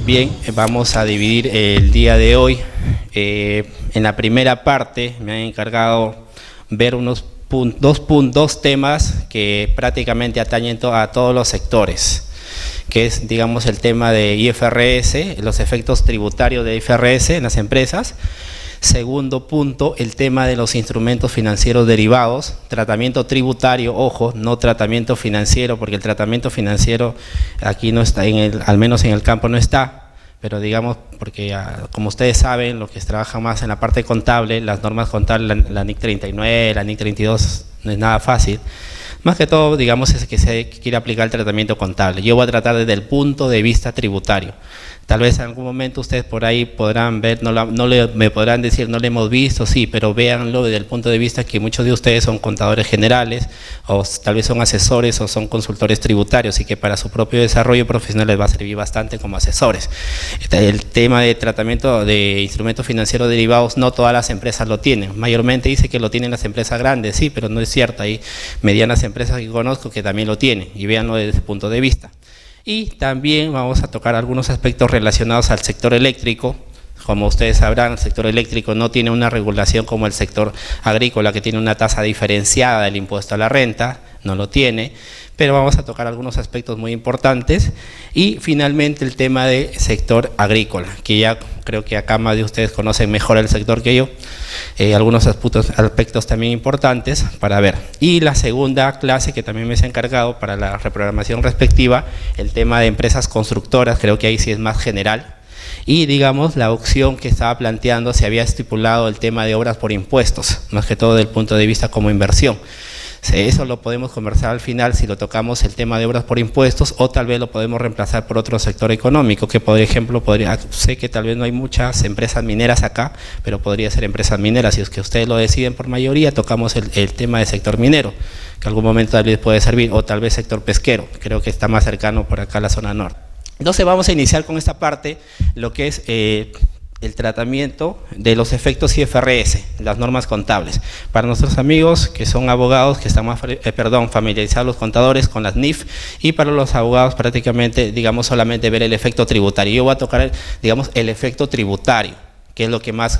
Bien, vamos a dividir el día de hoy. En la primera parte me han encargado ver dos temas que prácticamente atañen a todos los sectores, que es, digamos, el tema de IFRS, los efectos tributarios de IFRS en las empresas. Segundo punto, el tema de los instrumentos financieros derivados, tratamiento tributario, ojo, no tratamiento financiero, porque el tratamiento financiero aquí no está, al menos en el campo no está, pero digamos, porque como ustedes saben, los que trabajan más en la parte contable, las normas contables, la NIC 39, la NIC 32, no es nada fácil. Más que todo, digamos, es que se quiere aplicar el tratamiento contable. Yo voy a tratar desde el punto de vista tributario. Tal vez en algún momento ustedes por ahí podrán ver, me podrán decir, no lo hemos visto, sí, pero véanlo desde el punto de vista que muchos de ustedes son contadores generales, o tal vez son asesores o son consultores tributarios, y que para su propio desarrollo profesional les va a servir bastante como asesores. El tema de tratamiento de instrumentos financieros derivados, no todas las empresas lo tienen. Mayormente dice que lo tienen las empresas grandes, sí, pero no es cierto. Hay medianas empresas que conozco que también lo tienen, y véanlo desde ese punto de vista. Y también vamos a tocar algunos aspectos relacionados al sector eléctrico. Como ustedes sabrán, el sector eléctrico no tiene una regulación como el sector agrícola, que tiene una tasa diferenciada del impuesto a la renta, no lo tiene, pero vamos a tocar algunos aspectos muy importantes. Y finalmente el tema del sector agrícola, que ya creo que acá más de ustedes conocen mejor el sector que yo, algunos aspectos también importantes para ver. Y la segunda clase, que también me he encargado para la reprogramación respectiva, el tema de empresas constructoras, creo que ahí sí es más general. Y digamos, la opción que estaba planteando, se había estipulado el tema de obras por impuestos, más que todo desde el punto de vista como inversión. Eso lo podemos conversar al final si lo tocamos el tema de obras por impuestos, o tal vez lo podemos reemplazar por otro sector económico, que por ejemplo, sé que tal vez no hay muchas empresas mineras acá, pero podría ser empresas mineras. Si es que ustedes lo deciden por mayoría, tocamos el tema del sector minero, que en algún momento tal vez puede servir, o tal vez sector pesquero, creo que está más cercano por acá a la zona norte. Entonces vamos a iniciar con esta parte, lo que es el tratamiento de los efectos IFRS, las normas contables. Para nuestros amigos que son abogados, que están más familiarizados, los contadores, con las NIF, y para los abogados prácticamente, digamos, solamente ver el efecto tributario. Yo voy a tocar, digamos, el efecto tributario, que es lo que más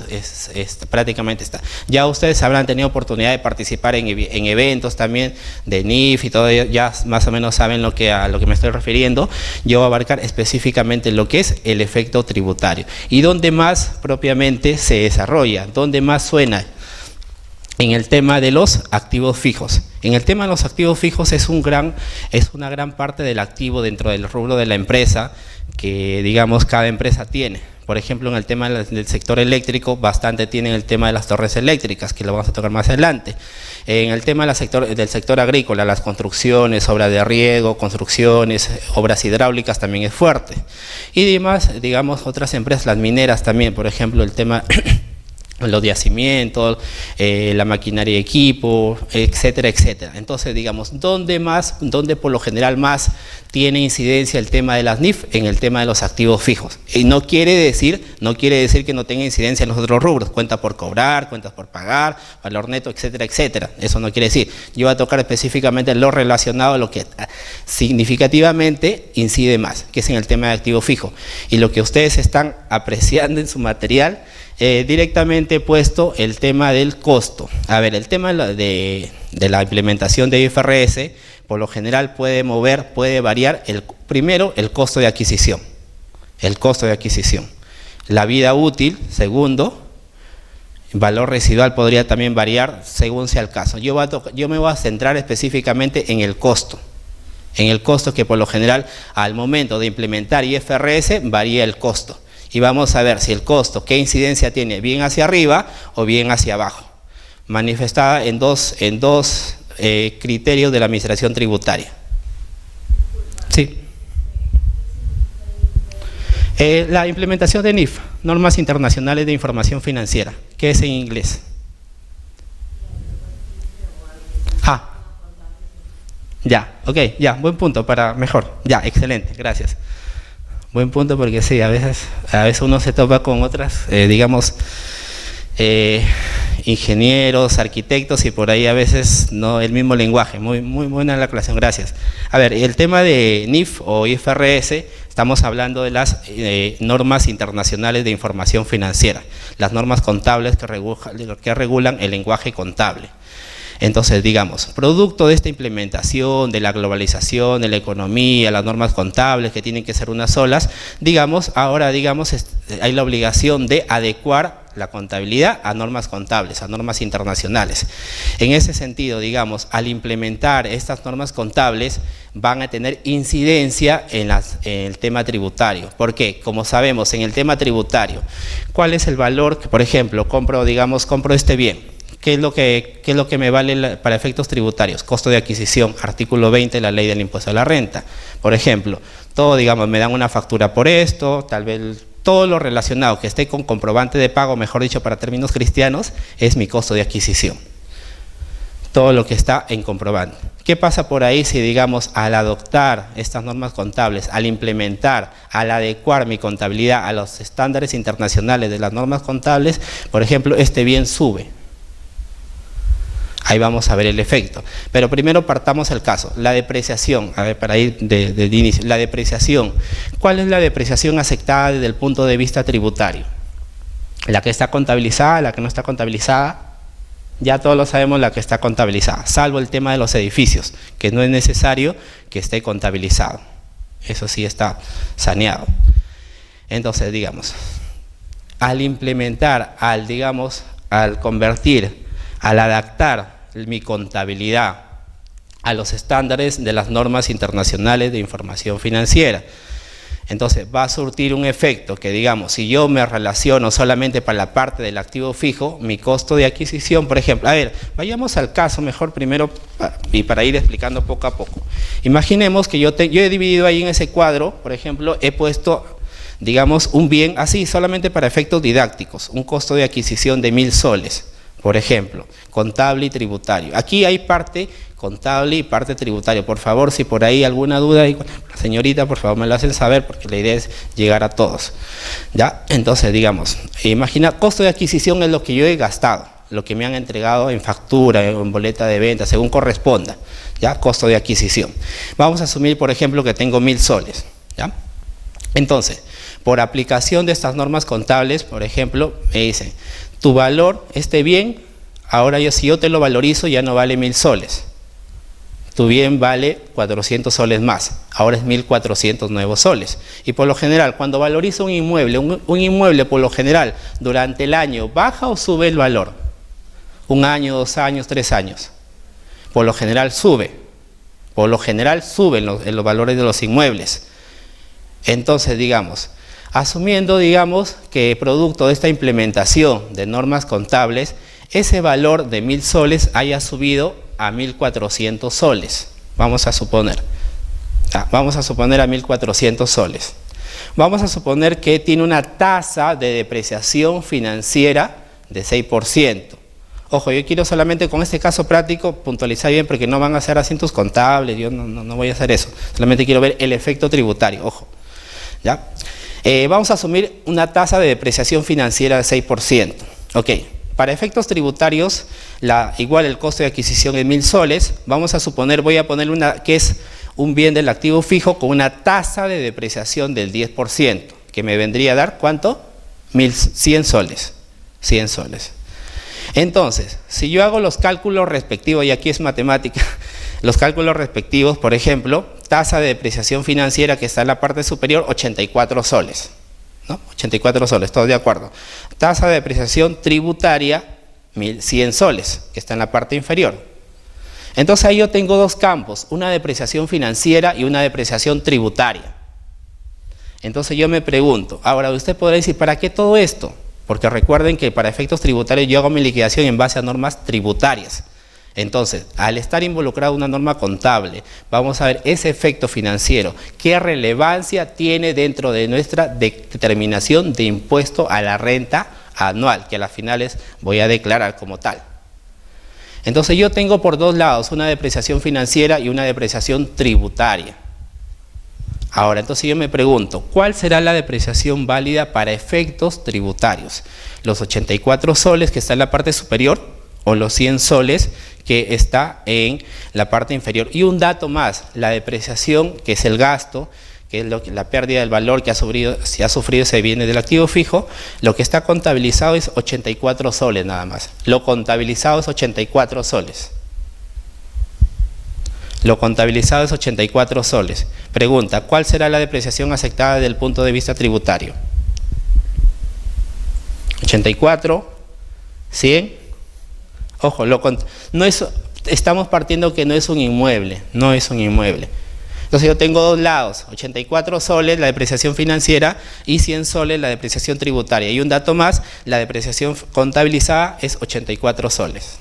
prácticamente está. Ya ustedes habrán tenido oportunidad de participar en eventos también de NIF y todo, ya más o menos saben a lo que me estoy refiriendo. Yo voy a abarcar específicamente lo que es el efecto tributario. Y donde más propiamente se desarrolla, donde más suena, en el tema de los activos fijos. En el tema de los activos fijos es una gran parte del activo dentro del rubro de la empresa, que digamos cada empresa tiene. Por ejemplo, en el tema del sector eléctrico, bastante tienen el tema de las torres eléctricas, que lo vamos a tocar más adelante. En el tema del sector agrícola, las construcciones, obras de riego, construcciones, obras hidráulicas también es fuerte. Y demás, digamos, otras empresas, las mineras también, por ejemplo, el tema los yacimientos, la maquinaria y equipo, etcétera, etcétera. Entonces, digamos, ¿dónde por lo general más tiene incidencia el tema de las NIF? En el tema de los activos fijos. Y no quiere decir que no tenga incidencia en los otros rubros, cuenta por cobrar, cuentas por pagar, valor neto, etcétera, etcétera. Eso no quiere decir. Yo voy a tocar específicamente lo relacionado a lo que significativamente incide más, que es en el tema de activo fijo. Y lo que ustedes están apreciando en su material, directamente he puesto el tema del costo. A ver, el tema de la implementación de IFRS, por lo general puede variar, primero, el costo de adquisición. La vida útil, segundo, valor residual podría también variar según sea el caso. Yo me voy a centrar específicamente en el costo. Que por lo general, al momento de implementar IFRS, varía el costo. Y vamos a ver si el costo, qué incidencia tiene, bien hacia arriba o bien hacia abajo, manifestada en dos criterios de la administración tributaria. Sí. La implementación de NIF, Normas Internacionales de Información Financiera, que es en inglés. Ya, ok, ya, buen punto, ya, excelente, gracias. Buen punto, porque sí, a veces uno se topa con otras, digamos, ingenieros, arquitectos, y por ahí a veces no el mismo lenguaje. Muy buena la aclaración, gracias. A ver, el tema de NIF o IFRS Estamos hablando de las normas internacionales de información financiera, las normas contables que regulan el lenguaje contable. Entonces, digamos, producto de esta implementación, de la globalización, de la economía, las normas contables que tienen que ser unas solas, digamos, ahora hay la obligación de adecuar la contabilidad a normas contables, a normas internacionales. En ese sentido, digamos, al implementar estas normas contables van a tener incidencia en el tema tributario. ¿Por qué? Como sabemos, en el tema tributario, ¿cuál es el valor que, por ejemplo, compro este bien? ¿Qué es lo que me vale para efectos tributarios? Costo de adquisición, artículo 20 de la ley del impuesto a la renta. Por ejemplo, todo, digamos, me dan una factura por esto, tal vez todo lo relacionado que esté con comprobante de pago, mejor dicho, para términos cristianos, es mi costo de adquisición. Todo lo que está en comprobante. ¿Qué pasa por ahí si, digamos, al adoptar estas normas contables, al implementar, al adecuar mi contabilidad a los estándares internacionales de las normas contables, por ejemplo, este bien sube? Ahí vamos a ver el efecto. Pero primero partamos el caso, la depreciación. A ver, para ir de inicio, la depreciación. ¿Cuál es la depreciación aceptada desde el punto de vista tributario? ¿La que está contabilizada, la que no está contabilizada? Ya todos lo sabemos, la que está contabilizada, salvo el tema de los edificios, que no es necesario que esté contabilizado. Eso sí está saneado. Entonces, digamos, al implementar, al convertir, al adaptar mi contabilidad a los estándares de las normas internacionales de información financiera, entonces va a surtir un efecto que, digamos, si yo me relaciono solamente para la parte del activo fijo, mi costo de adquisición, por ejemplo, a ver, vayamos al caso mejor primero y para ir explicando poco a poco. Imaginemos que yo he dividido ahí en ese cuadro, por ejemplo, he puesto, digamos, un bien así solamente para efectos didácticos, un costo de adquisición de 1000 soles. Por ejemplo, contable y tributario. Aquí hay parte contable y parte tributario. Por favor, si por ahí alguna duda, señorita, por favor me lo hacen saber porque la idea es llegar a todos. ¿Ya? Entonces, digamos, imagina, costo de adquisición es lo que yo he gastado, lo que me han entregado en factura, en boleta de venta, según corresponda. ¿Ya? Costo de adquisición. Vamos a asumir, por ejemplo, que tengo 1000 soles. ¿Ya? Entonces, por aplicación de estas normas contables, por ejemplo, me dicen, tu valor, este bien, ahora si yo te lo valorizo ya no vale 1000 soles. Tu bien vale 400 soles más, ahora es 1400 nuevos soles. Y por lo general, cuando valorizo un inmueble por lo general, durante el año, ¿baja o sube el valor? ¿Un año, 2 años, 3 años? Por lo general sube. Por lo general suben los valores de los inmuebles. Entonces, digamos, asumiendo, digamos, que producto de esta implementación de normas contables, ese valor de 1000 soles haya subido a 1400 soles. Vamos a suponer a 1400 soles. Vamos a suponer que tiene una tasa de depreciación financiera de 6%. Ojo, yo quiero solamente con este caso práctico puntualizar bien porque no van a ser asuntos contables, yo no voy a hacer eso. Solamente quiero ver el efecto tributario, ojo. ¿Ya? Vamos a asumir una tasa de depreciación financiera de 6%. Ok, para efectos tributarios, igual el costo de adquisición es 1000 soles. Vamos a suponer, voy a poner que es un bien del activo fijo con una tasa de depreciación del 10%, que me vendría a dar, ¿cuánto? 100 soles. 100 soles. Entonces, si yo hago los cálculos respectivos, y aquí es matemática, los cálculos respectivos, por ejemplo, tasa de depreciación financiera que está en la parte superior, 84 soles, ¿no? 84 soles, todos de acuerdo. Tasa de depreciación tributaria, 1100 soles, que está en la parte inferior. Entonces ahí yo tengo dos campos, una depreciación financiera y una depreciación tributaria. Entonces yo me pregunto, ahora usted podrá decir, ¿para qué todo esto? Porque recuerden que para efectos tributarios yo hago mi liquidación en base a normas tributarias. Entonces, al estar involucrada una norma contable, vamos a ver ese efecto financiero, qué relevancia tiene dentro de nuestra determinación de impuesto a la renta anual, que a las finales voy a declarar como tal. Entonces yo tengo por dos lados una depreciación financiera y una depreciación tributaria. Ahora, entonces yo me pregunto, ¿cuál será la depreciación válida para efectos tributarios? ¿Los 84 soles que está en la parte superior o los 100 soles que está en la parte inferior? Y un dato más, la depreciación, que es el gasto, que es la pérdida del valor que si ha sufrido ese bien del activo fijo, lo que está contabilizado es 84 soles nada más. Lo contabilizado es 84 soles. Lo contabilizado es 84 soles. Pregunta, ¿cuál será la depreciación aceptada desde el punto de vista tributario? 84, 100. Ojo, no es, estamos partiendo que no es un inmueble, no es un inmueble. Entonces yo tengo dos lados, 84 soles la depreciación financiera y 100 soles la depreciación tributaria. Y un dato más, la depreciación contabilizada es 84 soles.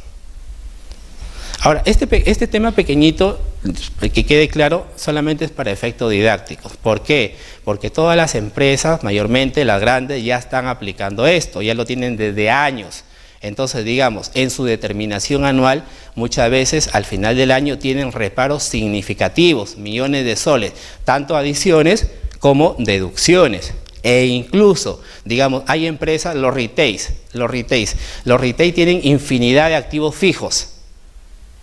Ahora, este tema pequeñito, que quede claro, solamente es para efectos didácticos. ¿Por qué? Porque todas las empresas, mayormente las grandes, ya están aplicando esto, ya lo tienen desde años. Entonces, digamos, en su determinación anual, muchas veces al final del año tienen reparos significativos, millones de soles, tanto adiciones como deducciones. E incluso, digamos, hay empresas, los retail tienen infinidad de activos fijos.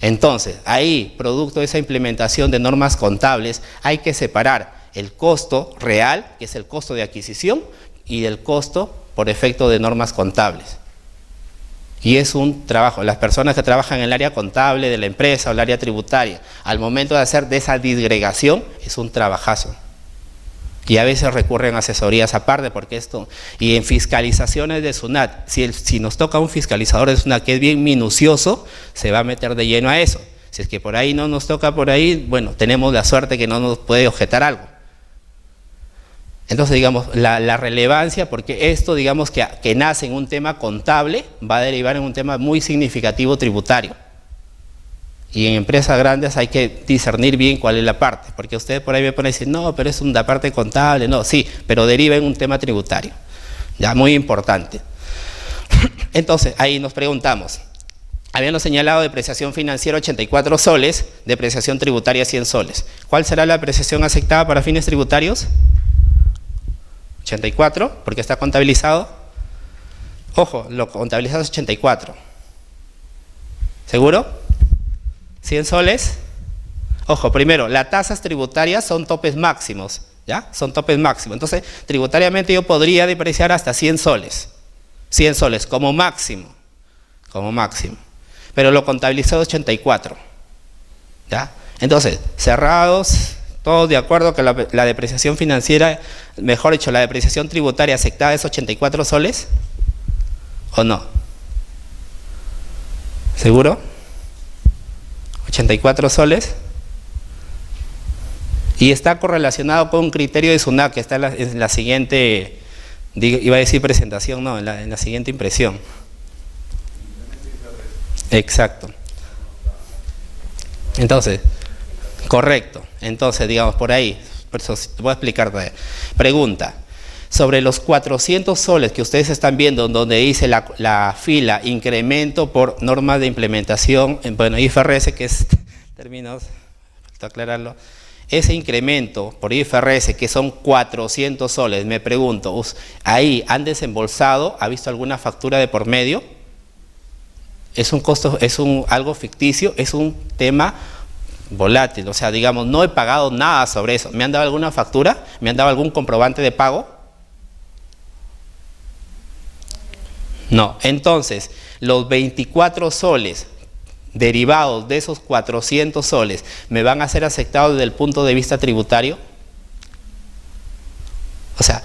Entonces, ahí, producto de esa implementación de normas contables, hay que separar el costo real, que es el costo de adquisición, y el costo por efecto de normas contables. Y es un trabajo, las personas que trabajan en el área contable de la empresa o el área tributaria, al momento de hacer de esa disgregación, es un trabajazo. Y a veces recurren a asesorías aparte, porque esto, y en fiscalizaciones de SUNAT, si nos toca un fiscalizador de SUNAT que es bien minucioso, se va a meter de lleno a eso. Si es que por ahí no nos toca por ahí, bueno, tenemos la suerte que no nos puede objetar algo. Entonces, digamos, la relevancia, porque esto, digamos, que nace en un tema contable, va a derivar en un tema muy significativo tributario. Y en empresas grandes hay que discernir bien cuál es la parte, porque ustedes por ahí me ponen y dicen, no, pero es una parte contable, no, sí, pero deriva en un tema tributario, ya muy importante. Entonces, ahí nos preguntamos, habíamos señalado depreciación financiera 84 soles, depreciación tributaria 100 soles. ¿Cuál será la depreciación aceptada para fines tributarios? 84, porque está contabilizado. Ojo, lo contabilizado es 84. ¿Seguro? 100 soles. Ojo, primero, las tasas tributarias son topes máximos, ¿ya? Son topes máximos. Entonces, tributariamente yo podría depreciar hasta 100 soles. 100 soles como máximo. Como máximo. Pero lo contabilizado es 84. ¿Ya? Entonces, cerrados, todos de acuerdo que la depreciación financiera, mejor dicho, la depreciación tributaria aceptada es 84 soles, ¿o no? ¿Seguro? 84 soles. Y está correlacionado con un criterio de SUNAT que está en la siguiente, iba a decir presentación, no, en la siguiente impresión. Exacto. Entonces, correcto. Entonces, digamos, por ahí, por eso te voy a explicar. Pregunta, sobre los 400 soles que ustedes están viendo, donde dice la fila incremento por normas de implementación, bueno, IFRS, que es términos, falta aclararlo, ese incremento por IFRS, que son 400 soles, me pregunto, ¿ahí han desembolsado, ha visto alguna factura de por medio? Es un costo, es algo ficticio, es un tema volátil, o sea, digamos, no he pagado nada sobre eso. ¿Me han dado alguna factura? ¿Me han dado algún comprobante de pago? No. Entonces, los 24 soles derivados de esos 400 soles, ¿me van a ser aceptados desde el punto de vista tributario? O sea,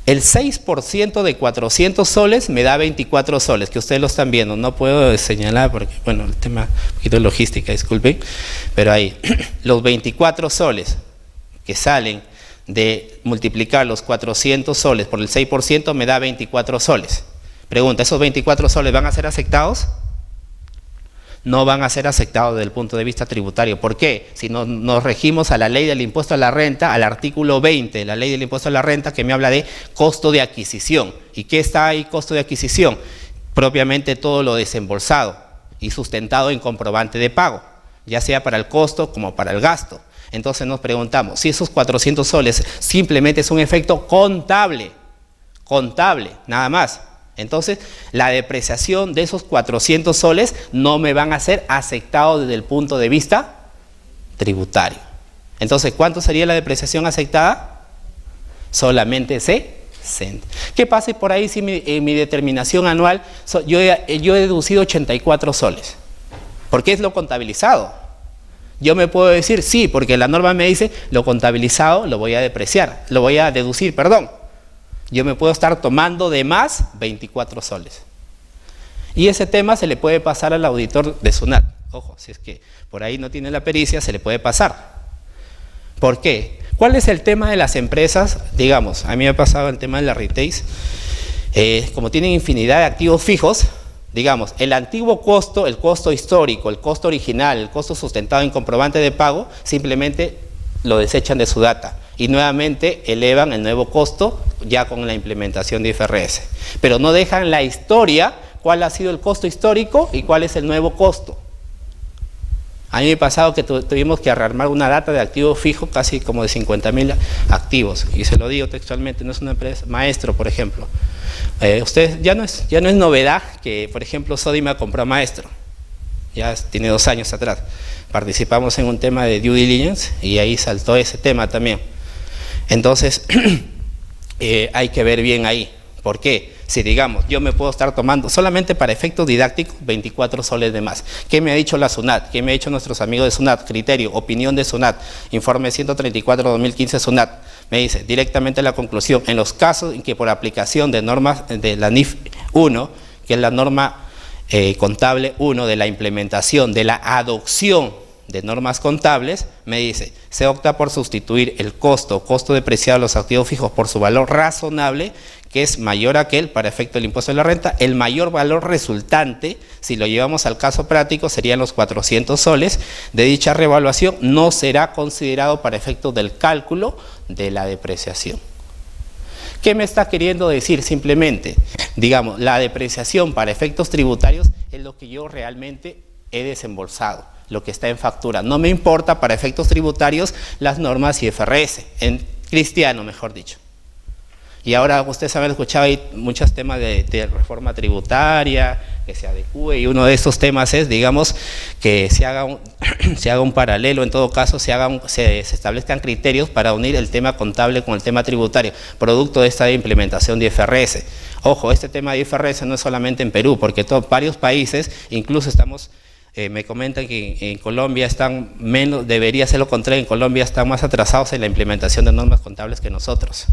el 6% de 400 soles me da 24 soles, que ustedes lo están viendo. No puedo señalar porque, bueno, el tema un poquito de logística, disculpen, pero ahí, los 24 soles que salen de multiplicar los 400 soles por el 6% me da 24 soles. Pregunta, ¿esos 24 soles van a ser aceptados? No van a ser aceptados desde el punto de vista tributario. ¿Por qué? Si nos regimos a la ley del impuesto a la renta, al artículo 20 de la ley del impuesto a la renta, que me habla de costo de adquisición. ¿Y qué está ahí costo de adquisición? Propiamente todo lo desembolsado y sustentado en comprobante de pago, ya sea para el costo como para el gasto. Entonces nos preguntamos, si esos 400 soles simplemente es un efecto contable, nada más. Entonces, la depreciación de esos 400 soles no me van a ser aceptados desde el punto de vista tributario. Entonces, ¿cuánto sería la depreciación aceptada? solamente 60. ¿Qué pasa por ahí si en mi determinación anual yo he deducido 84 soles? Porque es lo contabilizado. Yo me puedo decir, sí, porque la norma me dice, lo contabilizado lo voy a depreciar, lo voy a deducir, perdón. Yo me puedo estar tomando de más 24 soles. Y ese tema se le puede pasar al auditor de SUNAT. Ojo, si es que por ahí no tiene la pericia, se le puede pasar. ¿Por qué? ¿Cuál es el tema de las empresas? Digamos, a mí me ha pasado el tema de la retail. Como tienen infinidad de activos fijos, digamos, el antiguo costo, el costo histórico, el costo original, el costo sustentado en comprobante de pago, simplemente lo desechan de su data y nuevamente elevan el nuevo costo ya con la implementación de IFRS. Pero no dejan la historia, cuál ha sido el costo histórico y cuál es el nuevo costo. A mí me ha pasado que tuvimos que rearmar una data de activo fijo casi como de 50.000 activos. Y se lo digo textualmente, no es una empresa, Maestro, por ejemplo. Ustedes, ya no es novedad que, por ejemplo, Sodima compró a Maestro. Ya tiene 2 años atrás. Participamos en un tema de due diligence y ahí saltó ese tema también. Entonces, hay que ver bien ahí. ¿Por qué? Si digamos, yo me puedo estar tomando solamente para efectos didácticos 24 soles de más. ¿Qué me ha dicho la SUNAT? ¿Qué me ha dicho nuestros amigos de SUNAT? Criterio, opinión de SUNAT, informe 134-2015 SUNAT. Me dice directamente la conclusión, en los casos en que por aplicación de normas de la NIF 1, que es la norma contable 1 de la implementación de la adopción de normas contables, me dice, se opta por sustituir el costo depreciado de los activos fijos por su valor razonable, que es mayor a aquel para efecto del impuesto de la renta. El mayor valor resultante, si lo llevamos al caso práctico, serían los 400 soles. De dicha revaluación no será considerado para efecto del cálculo de la depreciación. ¿Qué me está queriendo decir? Simplemente, digamos, la depreciación para efectos tributarios es lo que yo realmente he desembolsado, lo que está en factura. No me importa para efectos tributarios las normas IFRS, en cristiano mejor dicho. Y ahora ustedes han escuchado ahí muchos temas de reforma tributaria, que se adecúe, y uno de estos temas es, digamos, que se haga un paralelo, en todo caso se establezcan criterios para unir el tema contable con el tema tributario, producto de esta implementación de IFRS. Ojo, este tema de IFRS no es solamente en Perú, porque varios países, incluso estamos... me comentan que en Colombia están menos, debería ser lo contrario, en Colombia están más atrasados en la implementación de normas contables que nosotros.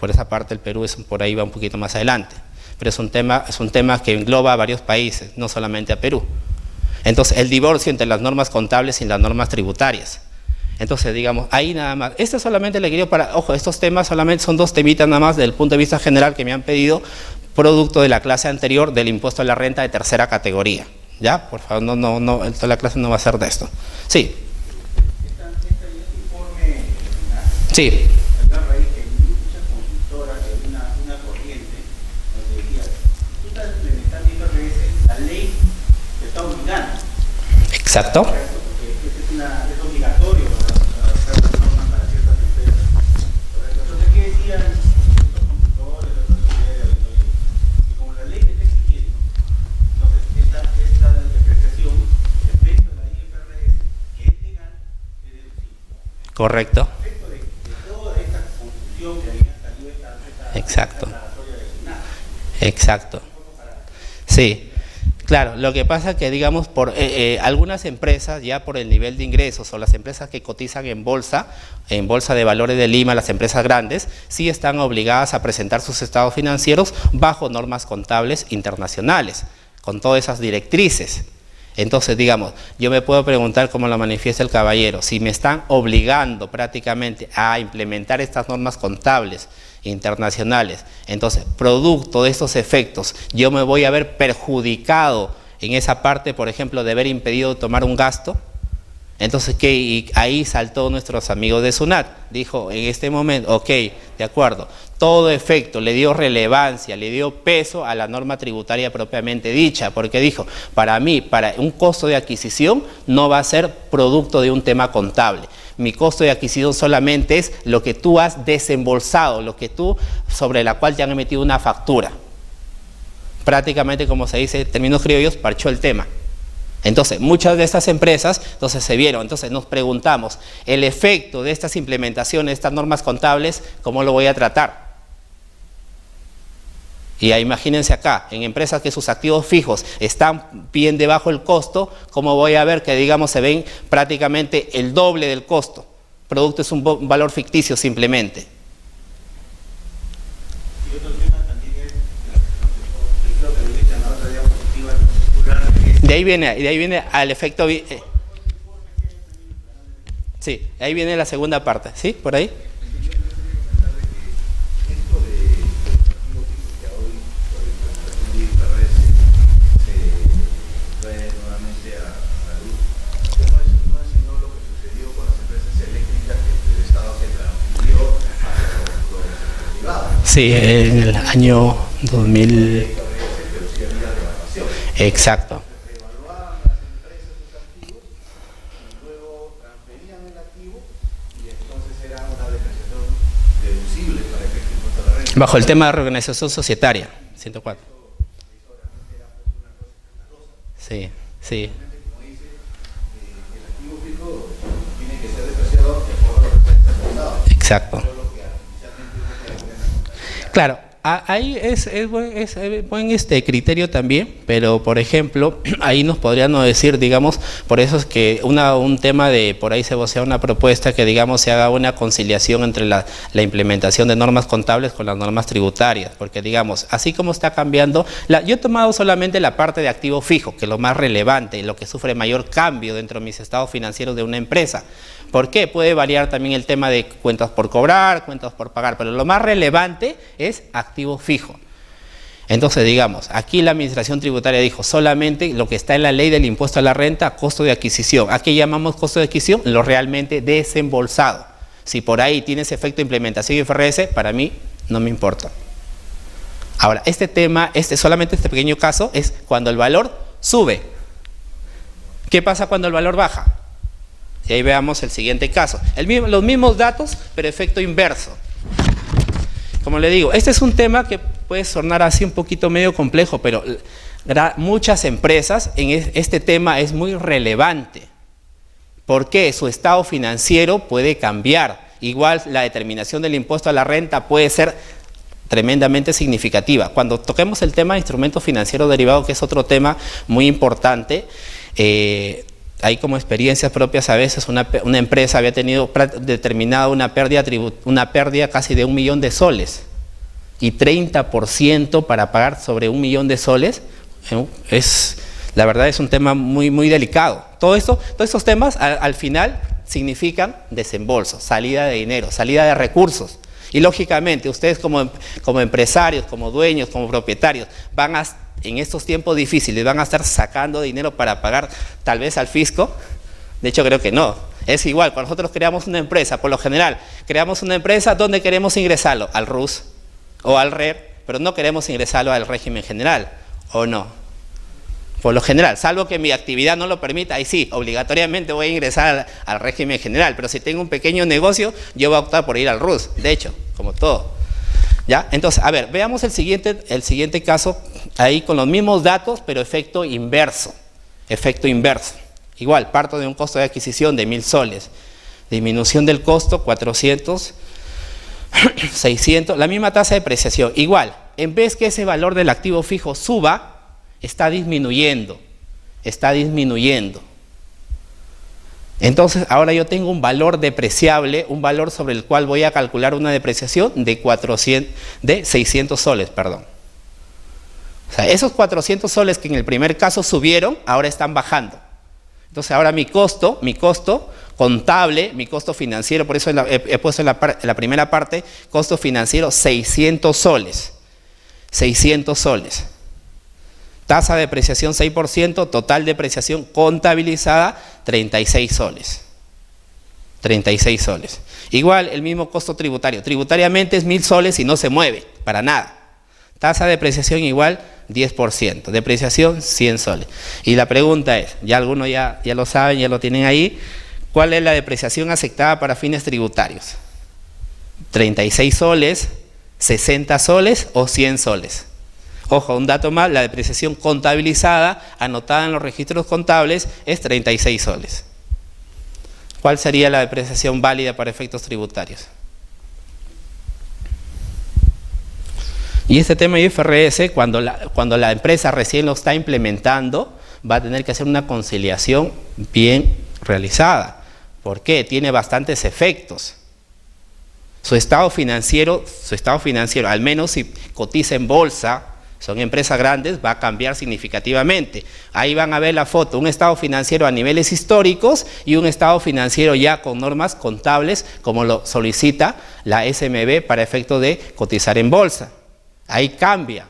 Por esa parte el Perú por ahí va un poquito más adelante. Pero es un tema que engloba a varios países, no solamente a Perú. Entonces, el divorcio entre las normas contables y las normas tributarias. Entonces, digamos, ahí nada más. Solamente le quería ojo, estos temas solamente son 2 temitas nada más desde el punto de vista general que me han pedido, producto de la clase anterior del impuesto a la renta de tercera categoría. ¿Ya? Por favor, no, toda la clase no va a ser de esto. Sí. Sí. Exacto. Es obligatorio para hacer las normas para ciertas empresas. Entonces, ¿qué decían estos consultores, otras sociedades? Que como la ley te está exigiendo, entonces esta depreciación respecto a la IFRS, que es legal, es deducible. Correcto. Respecto de toda esta confusión que había salido esta Exacto. declaratoria de SUNAT. Exacto. Sí. Claro, lo que pasa es que, digamos, por algunas empresas, ya por el nivel de ingresos o las empresas que cotizan en bolsa de valores de Lima, las empresas grandes, sí están obligadas a presentar sus estados financieros bajo normas contables internacionales, con todas esas directrices. Entonces, digamos, yo me puedo preguntar, como lo manifiesta el caballero, si me están obligando prácticamente a implementar estas normas contables internacionales, entonces, producto de estos efectos, yo me voy a ver perjudicado en esa parte, por ejemplo, de haber impedido tomar un gasto. Entonces, ¿qué? Y ahí saltó nuestros amigos de SUNAT, dijo en este momento, ok, de acuerdo, todo efecto le dio relevancia, le dio peso a la norma tributaria propiamente dicha, porque dijo, para mí, para un costo de adquisición no va a ser producto de un tema contable. Mi costo de adquisición solamente es lo que tú has desembolsado, sobre la cual te han emitido una factura. Prácticamente, como se dice en términos criollos, parchó el tema. Entonces, muchas de estas empresas entonces se vieron, entonces nos preguntamos, el efecto de estas implementaciones, estas normas contables, ¿cómo lo voy a tratar? Y imagínense acá, en empresas que sus activos fijos están bien debajo del costo, ¿cómo voy a ver que, digamos, se ven prácticamente el doble del costo? Producto es un valor ficticio simplemente. Y otro tema también es, creo que lo dije en la otra diapositiva, De ahí viene al efecto... sí, ahí viene la segunda parte, ¿sí? ¿Por ahí? Sí, en el año 2000. Exacto. evaluaban las empresas sus activos y luego transferían el activo y entonces era una depreciación deducible para efecto impuesto a la renta. Bajo el tema de reorganización societaria, 104. Sí, sí. Como dice, el activo fijo tiene que ser depreciado de acuerdo a lo que está estipulado. Exacto. Claro, ahí es buen criterio también, pero por ejemplo, ahí nos podrían decir, digamos, por eso es que un tema de, por ahí se vocea una propuesta que, digamos, se haga una conciliación entre la implementación de normas contables con las normas tributarias, porque, digamos, así como está cambiando, yo he tomado solamente la parte de activo fijo, que es lo más relevante, lo que sufre mayor cambio dentro de mis estados financieros de una empresa. ¿Por qué? Puede variar también el tema de cuentas por cobrar, cuentas por pagar, pero lo más relevante es activo fijo. Entonces, digamos, aquí la administración tributaria dijo solamente lo que está en la ley del impuesto a la renta, costo de adquisición. ¿A qué llamamos costo de adquisición? Lo realmente desembolsado. Si por ahí tiene ese efecto de implementación IFRS, para mí no me importa. Ahora, este tema, solamente este pequeño caso, es cuando el valor sube. ¿Qué pasa cuando el valor baja? Y ahí veamos el siguiente caso. Los mismos datos, pero efecto inverso. Como le digo, este es un tema que puede sonar así un poquito medio complejo, pero muchas empresas en este tema es muy relevante. Porque su estado financiero puede cambiar. Igual la determinación del impuesto a la renta puede ser tremendamente significativa. Cuando toquemos el tema de instrumentos financieros derivados, que es otro tema muy importante, hay como experiencias propias a veces, una empresa había tenido determinada una pérdida casi de 1 millón de soles y 30% para pagar sobre 1 millón de soles, la verdad es un tema muy, muy delicado. Todos estos temas al final significan desembolso, salida de dinero, salida de recursos. Y lógicamente ustedes como empresarios, como dueños, como propietarios, en estos tiempos difíciles van a estar sacando dinero para pagar tal vez al fisco. De hecho, creo que no. Es igual, cuando nosotros creamos una empresa, por lo general, creamos una empresa donde queremos ingresarlo, al RUS o al RER, pero no queremos ingresarlo al régimen general, ¿o no? Por lo general, salvo que mi actividad no lo permita, ahí sí, obligatoriamente voy a ingresar al régimen general, pero si tengo un pequeño negocio, yo voy a optar por ir al RUS, de hecho, como todo. ¿Ya? Entonces, a ver, veamos el siguiente caso, ahí con los mismos datos, pero efecto inverso. Efecto inverso. Igual, parto de un costo de adquisición de 1.000 soles. Disminución del costo, 400, 600, la misma tasa de depreciación. Igual, en vez que ese valor del activo fijo suba, está disminuyendo. Está disminuyendo. Entonces, ahora yo tengo un valor depreciable, un valor sobre el cual voy a calcular una depreciación de 600 soles, perdón. O sea, esos 400 soles que en el primer caso subieron, ahora están bajando. Entonces, ahora mi costo contable, mi costo financiero, por eso he puesto en la primera parte, costo financiero 600 soles. 600 soles. Tasa de depreciación 6%, total depreciación contabilizada 36 soles. 36 soles. Igual el mismo costo tributario. Tributariamente es 1.000 soles y no se mueve, para nada. Tasa de depreciación igual 10%. Depreciación 100 soles. Y la pregunta es, ya algunos ya lo saben, ya lo tienen ahí, ¿cuál es la depreciación aceptada para fines tributarios? 36 soles, 60 soles o 100 soles. Ojo, un dato más, la depreciación contabilizada, anotada en los registros contables, es 36 soles. ¿Cuál sería la depreciación válida para efectos tributarios? Y este tema de IFRS, cuando la empresa recién lo está implementando, va a tener que hacer una conciliación bien realizada. ¿Por qué? Tiene bastantes efectos. Su estado financiero, al menos si cotiza en bolsa, son empresas grandes, va a cambiar significativamente. Ahí van a ver la foto, un estado financiero a niveles históricos y un estado financiero ya con normas contables, como lo solicita la SMB para efecto de cotizar en bolsa. Ahí cambia.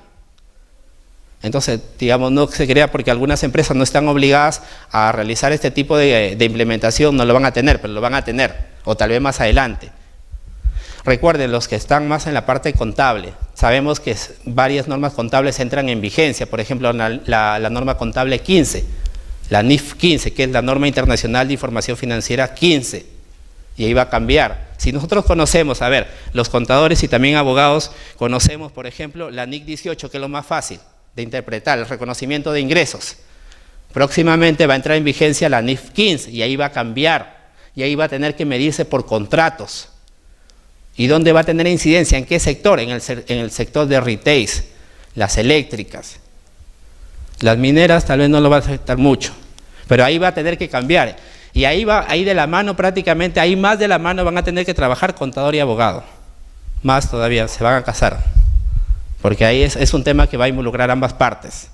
Entonces, digamos, no se crea porque algunas empresas no están obligadas a realizar este tipo de implementación, no lo van a tener, pero lo van a tener, o tal vez más adelante. Recuerden, los que están más en la parte contable, sabemos que varias normas contables entran en vigencia, por ejemplo, la norma contable 15, la NIF 15, que es la norma internacional de información financiera 15, y ahí va a cambiar. Si nosotros conocemos, a ver, los contadores y también abogados, conocemos, por ejemplo, la NIC 18, que es lo más fácil de interpretar, el reconocimiento de ingresos. Próximamente va a entrar en vigencia la NIF 15, y ahí va a cambiar, y ahí va a tener que medirse por contratos. ¿Y dónde va a tener incidencia? ¿En qué sector? En el sector de retail, las eléctricas. Las mineras tal vez no lo va a afectar mucho, pero ahí va a tener que cambiar. Y ahí de la mano prácticamente, ahí más de la mano van a tener que trabajar contador y abogado. Más todavía, se van a casar. Porque ahí es un tema que va a involucrar ambas partes.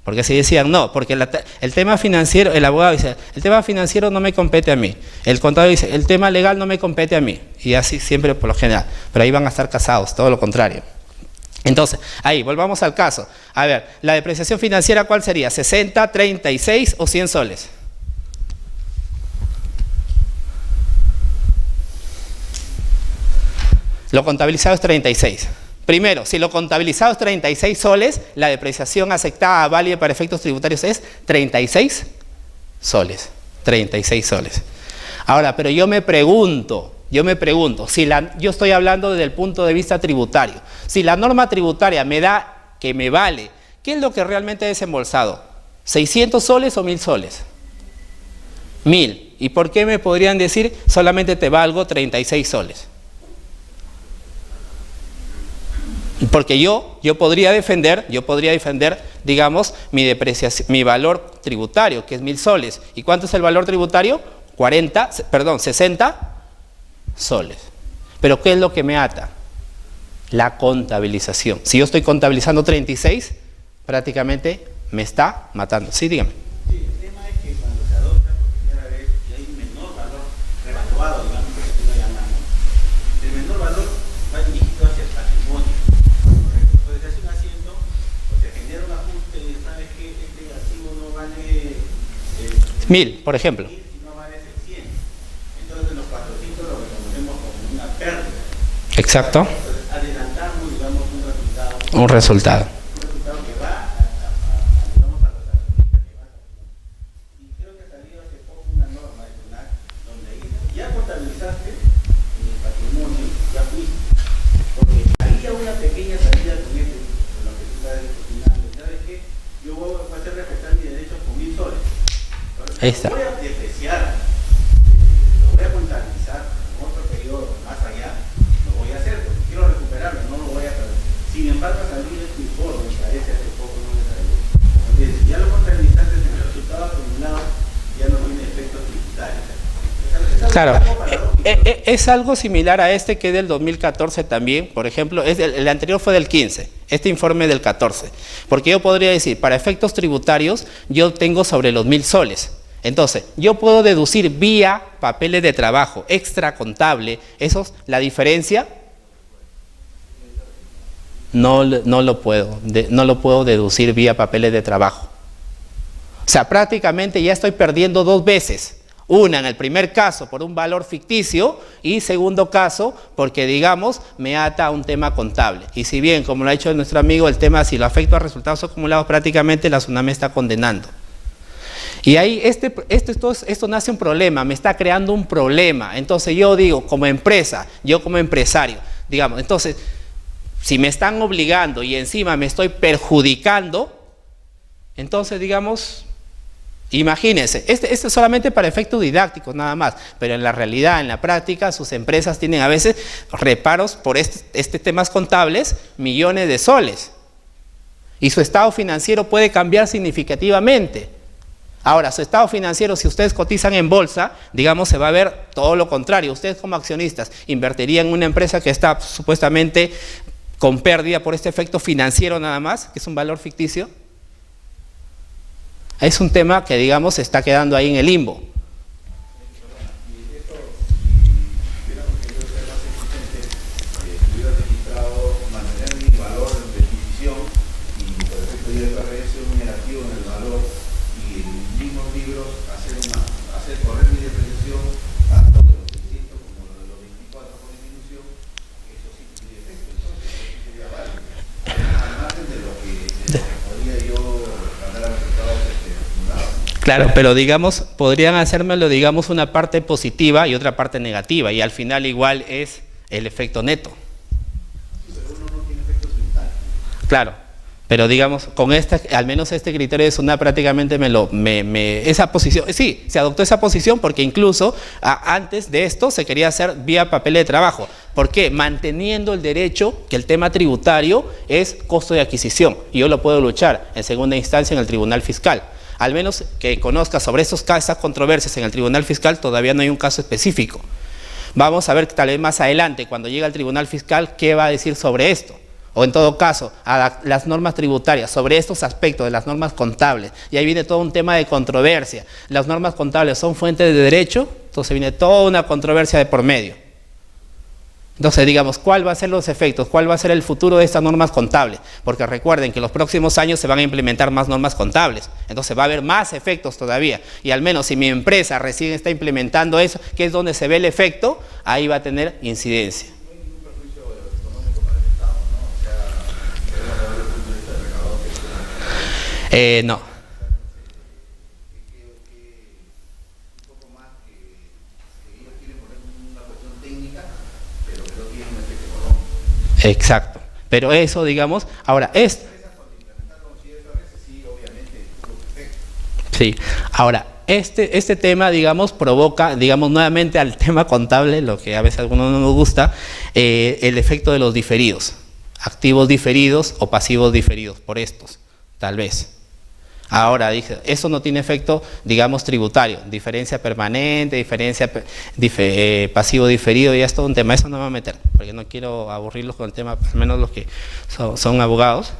Porque si decían, no, porque el tema financiero, el abogado dice, el tema financiero no me compete a mí. El contador dice, el tema legal no me compete a mí. Y así siempre por lo general. Pero ahí van a estar casados, todo lo contrario. Entonces, ahí, volvamos al caso. A ver, la depreciación financiera, ¿cuál sería? ¿60, 36 o 100 soles? Lo contabilizado es 36. Primero, si lo contabilizado es 36 soles, la depreciación aceptada válida para efectos tributarios es 36 soles. 36 soles. Ahora, pero yo me pregunto, si yo estoy hablando desde el punto de vista tributario, si la norma tributaria me da que me vale, ¿qué es lo que realmente he desembolsado? ¿600 soles o 1000 soles? 1000. ¿Y por qué me podrían decir solamente te valgo 36 soles? Porque yo podría defender, digamos, mi depreciación, mi valor tributario, que es 1000 soles. ¿Y cuánto es el valor tributario? 60 soles. Pero ¿qué es lo que me ata? La contabilización. Si yo estoy contabilizando 36, prácticamente me está matando. Sí, dígame. Sí, el tema es que cuando se adopta por primera vez y hay un menor valor revaluado, digamos, que así lo llamamos, el menor valor va dirigido hacia el patrimonio. Correcto. Entonces se hace un asiento, o se genera un ajuste, ¿sabes qué? Este activo no vale 1000, por ejemplo. y no vale 600. Entonces los 400 lo reconocemos como una pérdida. Exacto. Entonces adelantamos, digamos, un resultado. Un resultado. Que va digamos, a los accionistas, que va a y creo que salió hace poco una norma de FUNAC donde dice, ya contabilizaste en el patrimonio, ya fuiste, porque había una pequeña salida con este, con lo que tú estás discutiendo, ¿sabes qué? Yo voy a hacer respetar mis derechos con 1000 soles. Entonces, Ahí está. lo voy a depreciar, lo voy a contabilizar en otro periodo más allá, lo voy a hacer porque quiero recuperarlo, no lo voy a perder. Sin embargo, salió este informe, me parece hace poco, no me salió. Entonces, ya lo contabilizaste en el resultado acumulado, ya no tiene efectos tributarios. Claro, es algo similar a este que es del 2014 también, por ejemplo, el anterior fue del 15, este informe del 14, porque yo podría decir, para efectos tributarios, yo tengo sobre los 1000 soles, entonces, yo puedo deducir vía papeles de trabajo, extra contable, la diferencia, no lo puedo deducir vía papeles de trabajo. O sea, prácticamente ya estoy perdiendo dos veces. Una en el primer caso por un valor ficticio y segundo caso porque, digamos, me ata a un tema contable. Y si bien, como lo ha dicho nuestro amigo, el tema si lo afecto a resultados acumulados, prácticamente la SUNAT me está condenando. Y ahí esto nace un problema, me está creando un problema. Entonces yo digo, como empresa, yo como empresario, digamos, entonces, Si me están obligando y encima me estoy perjudicando, entonces, digamos, imagínense, este es solamente para efectos didácticos nada más, pero en la realidad, en la práctica, sus empresas tienen a veces reparos por temas contables, millones de soles. Y su estado financiero puede cambiar significativamente. Ahora, su estado financiero, si ustedes cotizan en bolsa, digamos, se va a ver todo lo contrario. Ustedes como accionistas invertirían en una empresa que está supuestamente con pérdida por este efecto financiero nada más, que es un valor ficticio. Es un tema que, digamos, se está quedando ahí en el limbo. Claro, pero digamos, podrían hacérmelo, digamos, una parte positiva y otra parte negativa, y al final igual es el efecto neto. Pero uno no tiene efectos mentales. Claro, pero digamos, con al menos este criterio de SUNAT prácticamente esa posición, sí, se adoptó esa posición porque incluso antes de esto se quería hacer vía papel de trabajo. ¿Por qué? Manteniendo el derecho que el tema tributario es costo de adquisición, y yo lo puedo luchar en segunda instancia en el Tribunal Fiscal. Al menos que conozca sobre esas controversias en el Tribunal Fiscal, todavía no hay un caso específico. Vamos a ver tal vez más adelante, cuando llegue al Tribunal Fiscal, qué va a decir sobre esto. O en todo caso, a las normas tributarias, sobre estos aspectos de las normas contables. Y ahí viene todo un tema de controversia. Las normas contables son fuentes de derecho, entonces viene toda una controversia de por medio. Entonces, digamos, ¿cuál va a ser los efectos? ¿Cuál va a ser el futuro de estas normas contables? Porque recuerden que en los próximos años se van a implementar más normas contables. Entonces va a haber más efectos todavía. Y al menos si mi empresa recién está implementando eso, que es donde se ve el efecto, ahí va a tener incidencia. No hay ningún perjuicio económico para el Estado, ¿no? O sea, debemos ver desde el punto de vista del recaudador. No. Un poco más que ellos quieren poner una cuestión técnica, pero que no tiene un efecto económico. Exacto. Pero eso, digamos, ahora es... Sí, ahora, este tema, digamos, provoca, digamos, nuevamente al tema contable, lo que a veces a algunos no nos gusta, el efecto de los diferidos, activos diferidos o pasivos diferidos por estos, tal vez. Ahora, dije, eso no tiene efecto, digamos, tributario, diferencia permanente, diferencia pasivo diferido, ya es todo un tema, eso no me voy a meter, porque no quiero aburrirlos con el tema, al menos los que son abogados,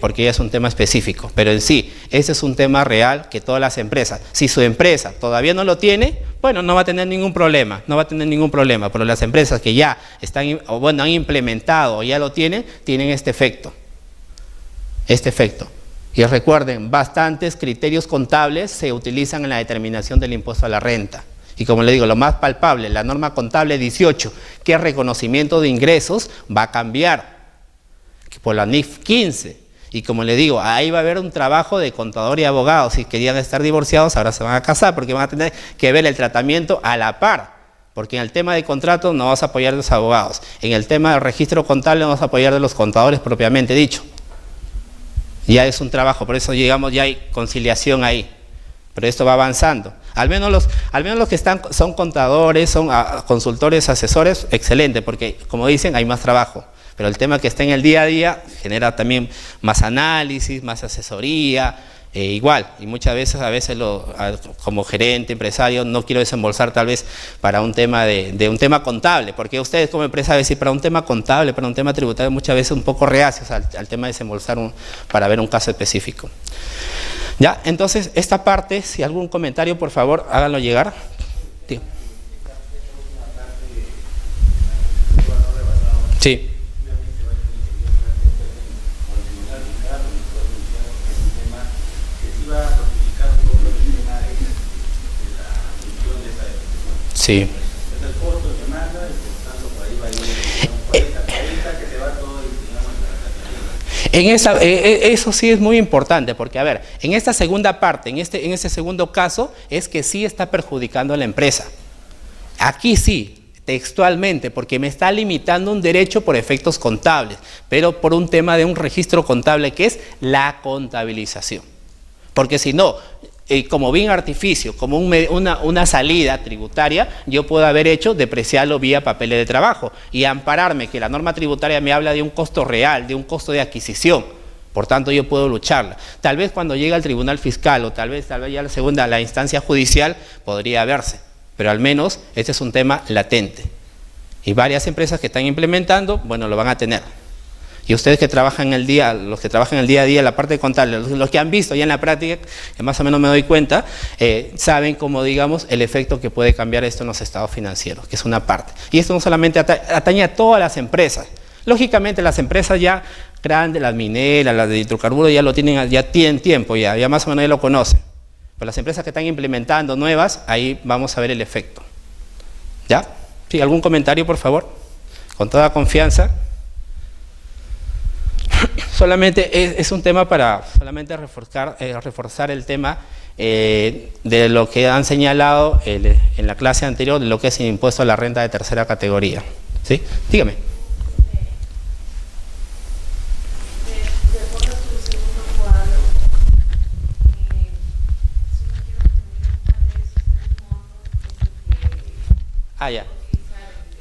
porque ya es un tema específico, pero en sí, ese es un tema real que todas las empresas, si su empresa todavía no lo tiene, bueno, no va a tener ningún problema, pero las empresas que ya están, o bueno, han implementado o ya lo tienen este efecto. Y recuerden, bastantes criterios contables se utilizan en la determinación del impuesto a la renta. Y como le digo, lo más palpable, la norma contable 18, que es reconocimiento de ingresos, va a cambiar por la NIF 15. Y como le digo, ahí va a haber un trabajo de contador y abogado. Si querían estar divorciados, ahora se van a casar porque van a tener que ver el tratamiento a la par. Porque en el tema de contrato no vas a apoyar de los abogados. En el tema del registro contable no vas a apoyar de los contadores propiamente dicho. Ya es un trabajo, por eso llegamos, ya hay conciliación ahí, pero esto va avanzando. Al menos los que son contadores, son consultores, asesores, excelente, porque como dicen, hay más trabajo. Pero el tema que está en el día a día genera también más análisis, más asesoría, igual. Y muchas veces, como gerente, empresario, no quiero desembolsar tal vez para un tema de un tema contable, porque ustedes como empresa, a veces para un tema contable, para un tema tributario, muchas veces un poco reacios al tema de desembolsar para ver un caso específico. Ya, entonces, esta parte, si algún comentario, por favor, háganlo llegar. Tío. Sí. Sí. Eso sí es muy importante, porque a ver, en esta segunda parte, en este segundo caso, es que sí está perjudicando a la empresa. Aquí sí, textualmente, porque me está limitando un derecho por efectos contables, pero por un tema de un registro contable que es la contabilización. Porque si no, como bien artificio, como una salida tributaria, yo puedo haber hecho depreciarlo vía papeles de trabajo y ampararme que la norma tributaria me habla de un costo real, de un costo de adquisición. Por tanto, yo puedo lucharla. Tal vez cuando llegue al tribunal fiscal o tal vez ya la instancia judicial podría verse, pero al menos este es un tema latente. Y varias empresas que están implementando, bueno, lo van a tener. Y ustedes que trabajan el día, los que trabajan el día a día en la parte contable, los que han visto ya en la práctica, que más o menos me doy cuenta, saben como digamos el efecto que puede cambiar esto en los estados financieros, que es una parte. Y esto no solamente atañe a todas las empresas. Lógicamente las empresas ya grandes, las mineras, las de hidrocarburos ya tienen tiempo, ya más o menos ya lo conocen. Pero las empresas que están implementando nuevas, ahí vamos a ver el efecto. ¿Ya? ¿Sí? ¿Algún comentario, por favor? Con toda confianza. Solamente es un tema para solamente reforzar el tema de lo que han señalado en la clase anterior, de lo que es el impuesto a la renta de tercera categoría. ¿Sí? Dígame. Ya.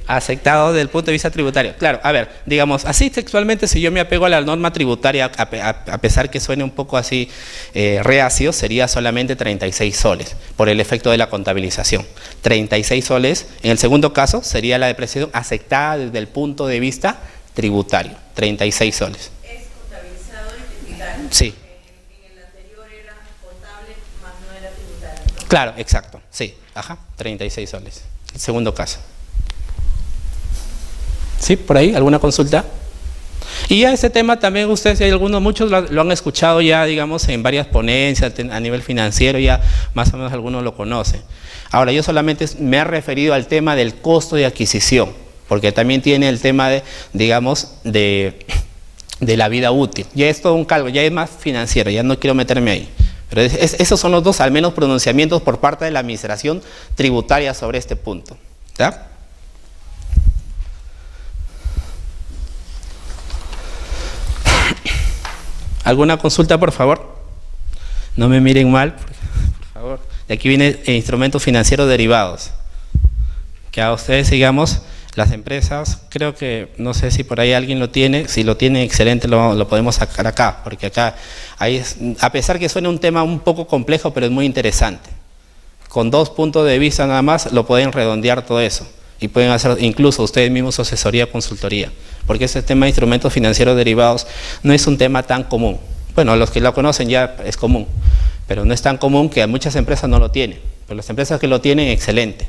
Aceptado desde el punto de vista tributario. Claro, a ver, digamos, así textualmente, si yo me apego a la norma tributaria, a pesar que suene un poco así reacio, sería solamente 36 soles, por el efecto de la contabilización. 36 soles, en el segundo caso, sería la depreciación aceptada desde el punto de vista tributario, 36 soles. Es contabilizado y tributario. Sí. En el anterior era contable, más no era tributario, ¿no? Claro, exacto, sí, 36 soles. El segundo caso. ¿Sí? ¿Por ahí? ¿Alguna consulta? Y ya este tema también ustedes, muchos lo han escuchado ya, digamos, en varias ponencias a nivel financiero, ya más o menos algunos lo conocen. Ahora, yo solamente me he referido al tema del costo de adquisición, porque también tiene el tema de, digamos, de la vida útil. Ya es todo un cálculo, ya es más financiero, ya no quiero meterme ahí. Pero esos son los dos, al menos, pronunciamientos por parte de la administración tributaria sobre este punto. ¿Ya? ¿Alguna consulta, por favor? No me miren mal, por favor. De aquí viene instrumentos financieros derivados. Que a ustedes, digamos, las empresas, creo que, no sé si por ahí alguien lo tiene, si lo tiene, excelente, lo podemos sacar acá, porque acá, a pesar que suene un tema un poco complejo, pero es muy interesante. Con 2 puntos de vista nada más, lo pueden redondear todo eso. Y pueden hacer incluso ustedes mismos su asesoría o consultoría, porque ese tema de instrumentos financieros derivados no es un tema tan común. Bueno, los que lo conocen ya es común, pero no es tan común que muchas empresas no lo tienen, pero las empresas que lo tienen, excelente.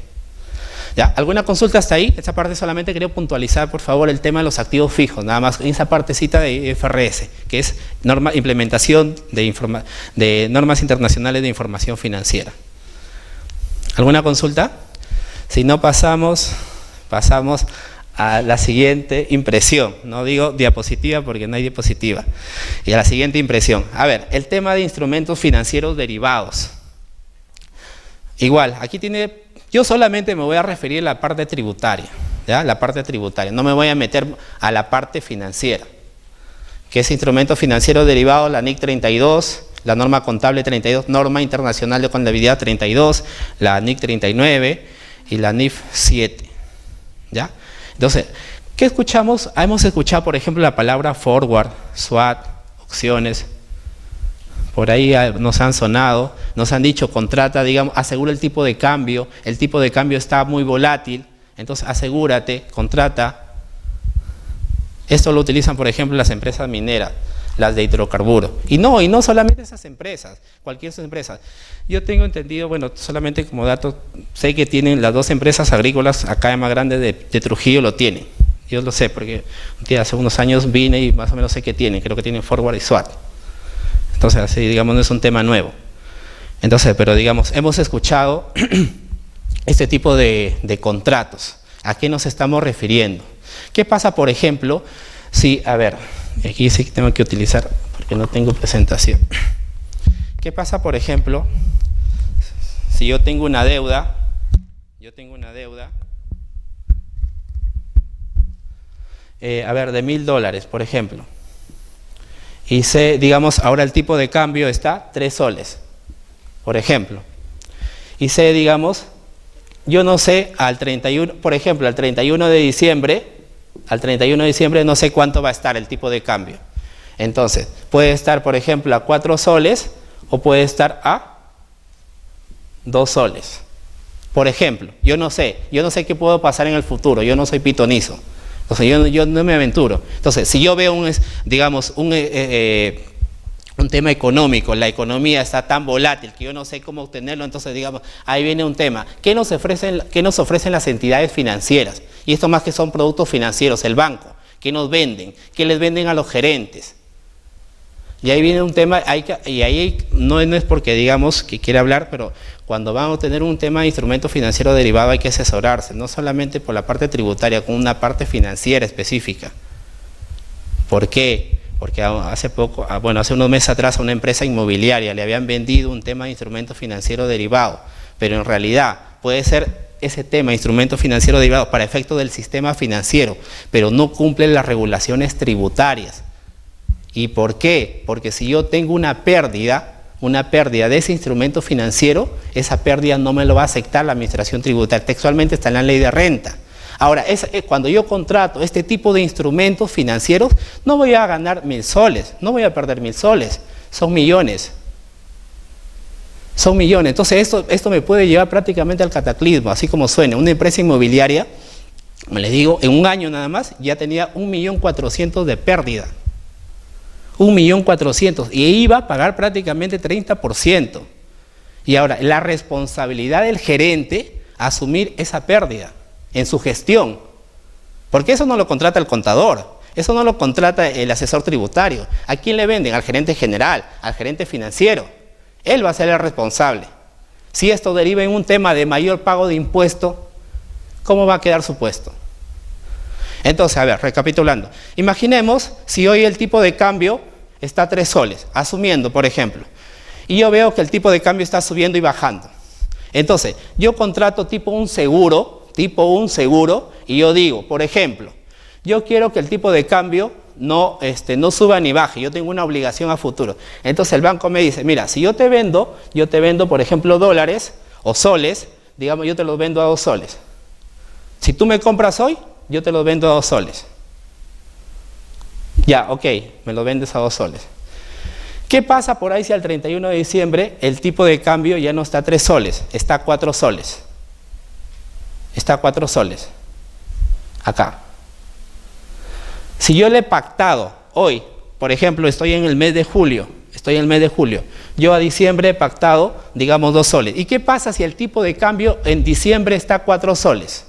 ¿Ya? ¿Alguna consulta hasta ahí? Esa parte solamente quería puntualizar, por favor, el tema de los activos fijos, nada más en esa partecita de IFRS, que es implementación de normas internacionales de información financiera. ¿Alguna consulta? Si no, pasamos a la siguiente impresión. No digo diapositiva porque no hay diapositiva. Y a la siguiente impresión. A ver, el tema de instrumentos financieros derivados. Igual, aquí yo solamente me voy a referir a la parte tributaria, ¿ya? La parte tributaria. No me voy a meter a la parte financiera, que es instrumento financiero derivado, la NIC 32, la norma contable 32, norma internacional de contabilidad 32, la NIC 39 y la NIF 7, ¿ya? Entonces, ¿qué escuchamos? Hemos escuchado, por ejemplo, la palabra forward, swap, opciones. Por ahí nos han sonado, nos han dicho, contrata, digamos, asegura el tipo de cambio está muy volátil, entonces asegúrate, contrata. Esto lo utilizan, por ejemplo, las empresas mineras, las de hidrocarburos. Y no solamente esas empresas, cualquier empresa. Yo tengo entendido, bueno, solamente como dato, sé que tienen las 2 empresas agrícolas acá más grandes de Trujillo, lo tienen. Yo lo sé porque hace unos años vine y más o menos sé que tienen, creo que tienen forward y swap. Entonces, así, digamos, no es un tema nuevo. Entonces, pero digamos, hemos escuchado este tipo de contratos. ¿A qué nos estamos refiriendo? ¿Qué pasa, por ejemplo, si, a ver, aquí sí que tengo que utilizar porque no tengo presentación. ¿Qué pasa, por ejemplo, si yo tengo una deuda de $1.000, por ejemplo. Y sé, digamos, ahora el tipo de cambio está 3 soles, por ejemplo. Y sé, digamos, yo no sé al 31, por ejemplo, al 31 de diciembre, no sé cuánto va a estar el tipo de cambio. Entonces, puede estar, por ejemplo, a 4 soles o puede estar a 2 soles. Por ejemplo, yo no sé qué puede pasar en el futuro, yo no soy pitonizo. Entonces, yo no me aventuro. Entonces, si yo veo un tema económico, la economía está tan volátil que yo no sé cómo obtenerlo, entonces, digamos, ahí viene un tema. ¿Qué nos ofrecen las entidades financieras? Y esto más que son productos financieros, el banco. ¿Qué nos venden? ¿Qué les venden a los gerentes? Y ahí viene un tema, y ahí no es porque digamos que quiere hablar, pero cuando vamos a tener un tema de instrumento financiero derivado hay que asesorarse, no solamente por la parte tributaria, con una parte financiera específica. ¿Por qué? Porque hace unos meses atrás a una empresa inmobiliaria le habían vendido un tema de instrumento financiero derivado, pero en realidad puede ser ese tema de instrumento financiero derivado para efecto del sistema financiero, pero no cumple las regulaciones tributarias. ¿Y por qué? Porque si yo tengo una pérdida de ese instrumento financiero, esa pérdida no me lo va a aceptar la administración tributaria. Textualmente está en la ley de renta. Ahora, cuando yo contrato este tipo de instrumentos financieros, no voy a ganar 1.000 soles, no voy a perder 1.000 soles, son millones. Son millones. Entonces esto me puede llevar prácticamente al cataclismo, así como suena. Una empresa inmobiliaria, me les digo, en un año nada más ya tenía 1.400.000 de pérdida. 1.400.000 y iba a pagar prácticamente 30%. Y ahora, la responsabilidad del gerente asumir esa pérdida en su gestión, porque eso no lo contrata el contador, eso no lo contrata el asesor tributario. ¿A quién le venden? Al gerente general, al gerente financiero. Él va a ser el responsable. Si esto deriva en un tema de mayor pago de impuesto, ¿cómo va a quedar su puesto? Entonces, recapitulando, imaginemos si hoy el tipo de cambio está a 3 soles, asumiendo, por ejemplo, y yo veo que el tipo de cambio está subiendo y bajando. Entonces, yo contrato tipo un seguro, y yo digo, por ejemplo, yo quiero que el tipo de cambio no suba ni baje, yo tengo una obligación a futuro. Entonces el banco me dice, mira, si yo te vendo, por ejemplo, dólares o soles, digamos, yo te los vendo a 2 soles. Si tú me compras hoy, yo te los vendo a 2 soles. Ya, ok, me lo vendes a 2 soles. ¿Qué pasa por ahí si al 31 de diciembre el tipo de cambio ya no está a 3 soles, está a 4 soles? Está a 4 soles. Acá. Si yo le he pactado hoy, por ejemplo, estoy en el mes de julio, yo a diciembre he pactado, digamos, 2 soles. ¿Y qué pasa si el tipo de cambio en diciembre está a 4 soles?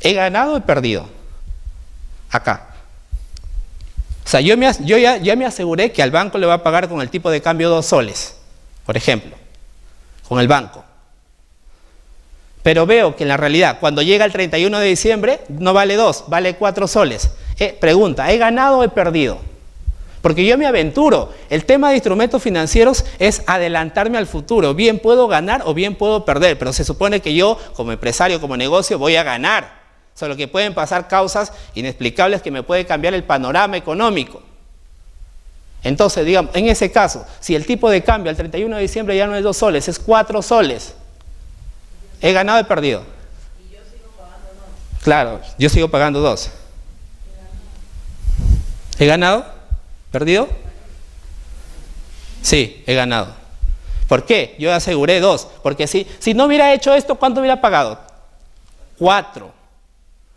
¿He ganado o he perdido? Acá. O sea, yo ya me aseguré que al banco le va a pagar con el tipo de cambio 2 soles, por ejemplo, con el banco. Pero veo que en la realidad, cuando llega el 31 de diciembre, no vale 2, vale 4 soles. Pregunta, ¿he ganado o he perdido? Porque yo me aventuro. El tema de instrumentos financieros es adelantarme al futuro. Bien puedo ganar o bien puedo perder, pero se supone que yo, como empresario, como negocio, voy a ganar. Solo que pueden pasar causas inexplicables que me pueden cambiar el panorama económico. Entonces, digamos, en ese caso, si el tipo de cambio al 31 de diciembre ya no es 2 soles, es 4 soles. ¿He ganado o he perdido? Y yo sigo pagando 2. Claro, yo sigo pagando 2. ¿He ganado? ¿Perdido? Sí, he ganado. ¿Por qué? Yo aseguré 2. Porque si no hubiera hecho esto, ¿cuánto hubiera pagado? 4.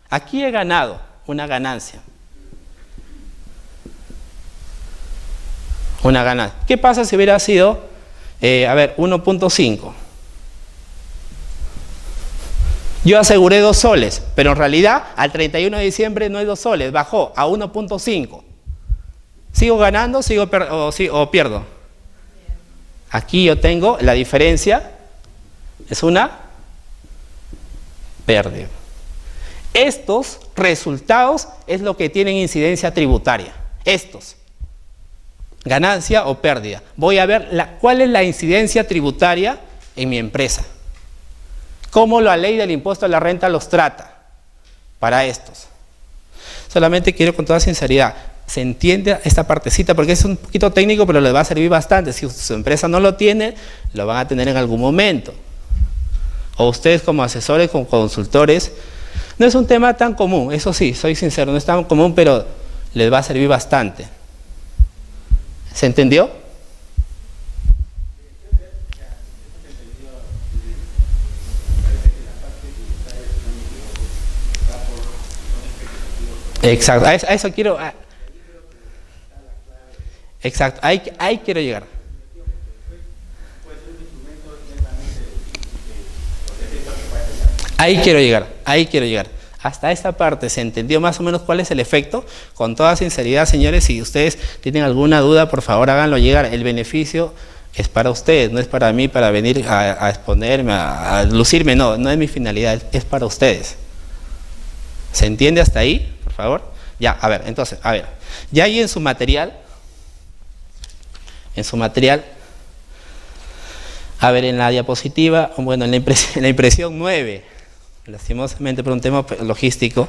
Aquí he ganado una ganancia. Una ganancia. ¿Qué pasa si hubiera sido, 1.5? Yo aseguré 2 soles, pero en realidad al 31 de diciembre no es 2 soles, bajó a 1.5. ¿Sigo ganando o pierdo? Aquí yo tengo la diferencia, es una pérdida. Estos resultados es lo que tienen incidencia tributaria. Estos, ganancia o pérdida. Voy a ver cuál es la incidencia tributaria en mi empresa. Cómo la ley del impuesto a la renta los trata para estos. Solamente quiero con toda sinceridad, se entiende esta partecita porque es un poquito técnico, pero les va a servir bastante. Si su empresa no lo tiene, lo van a tener en algún momento. O ustedes como asesores, como consultores, no es un tema tan común, eso sí, soy sincero, no es tan común, pero les va a servir bastante. ¿Se entendió? Exacto, a eso quiero. Exacto, ahí quiero llegar. Ahí quiero llegar. Hasta esta parte se entendió más o menos cuál es el efecto. Con toda sinceridad, señores, si ustedes tienen alguna duda, por favor háganlo llegar. El beneficio es para ustedes, no es para mí, para venir a exponerme, a lucirme, no es mi finalidad, es para ustedes. ¿Se entiende hasta ahí, por favor? Ya, a ver, entonces, ya ahí en su material, a ver, en la diapositiva, bueno, en la impresión 9, lastimosamente por un tema logístico,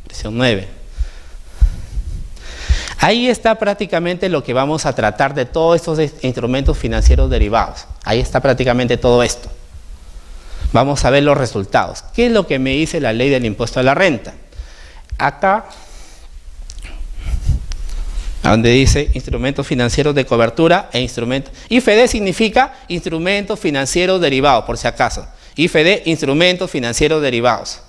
impresión 9. Ahí está prácticamente lo que vamos a tratar de todos estos instrumentos financieros derivados. Ahí está prácticamente todo esto. Vamos a ver los resultados. ¿Qué es lo que me dice la ley del impuesto a la renta? Acá, donde dice instrumentos financieros de cobertura e instrumentos. IFD significa instrumentos financieros derivados, por si acaso. IFD, instrumentos financieros derivados.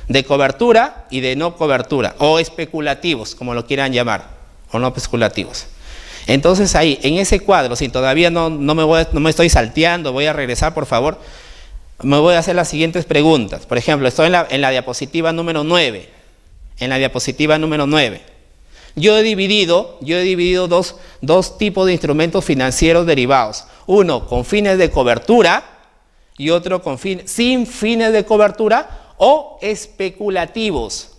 De cobertura y de no cobertura. O especulativos, como lo quieran llamar. O no especulativos. Entonces ahí, en ese cuadro, si todavía no me estoy salteando, voy a regresar, por favor. Me voy a hacer las siguientes preguntas. Por ejemplo, estoy en la diapositiva número 9. En la diapositiva número 9. Yo he dividido dos tipos de instrumentos financieros derivados. Uno con fines de cobertura y otro sin fines de cobertura o especulativos.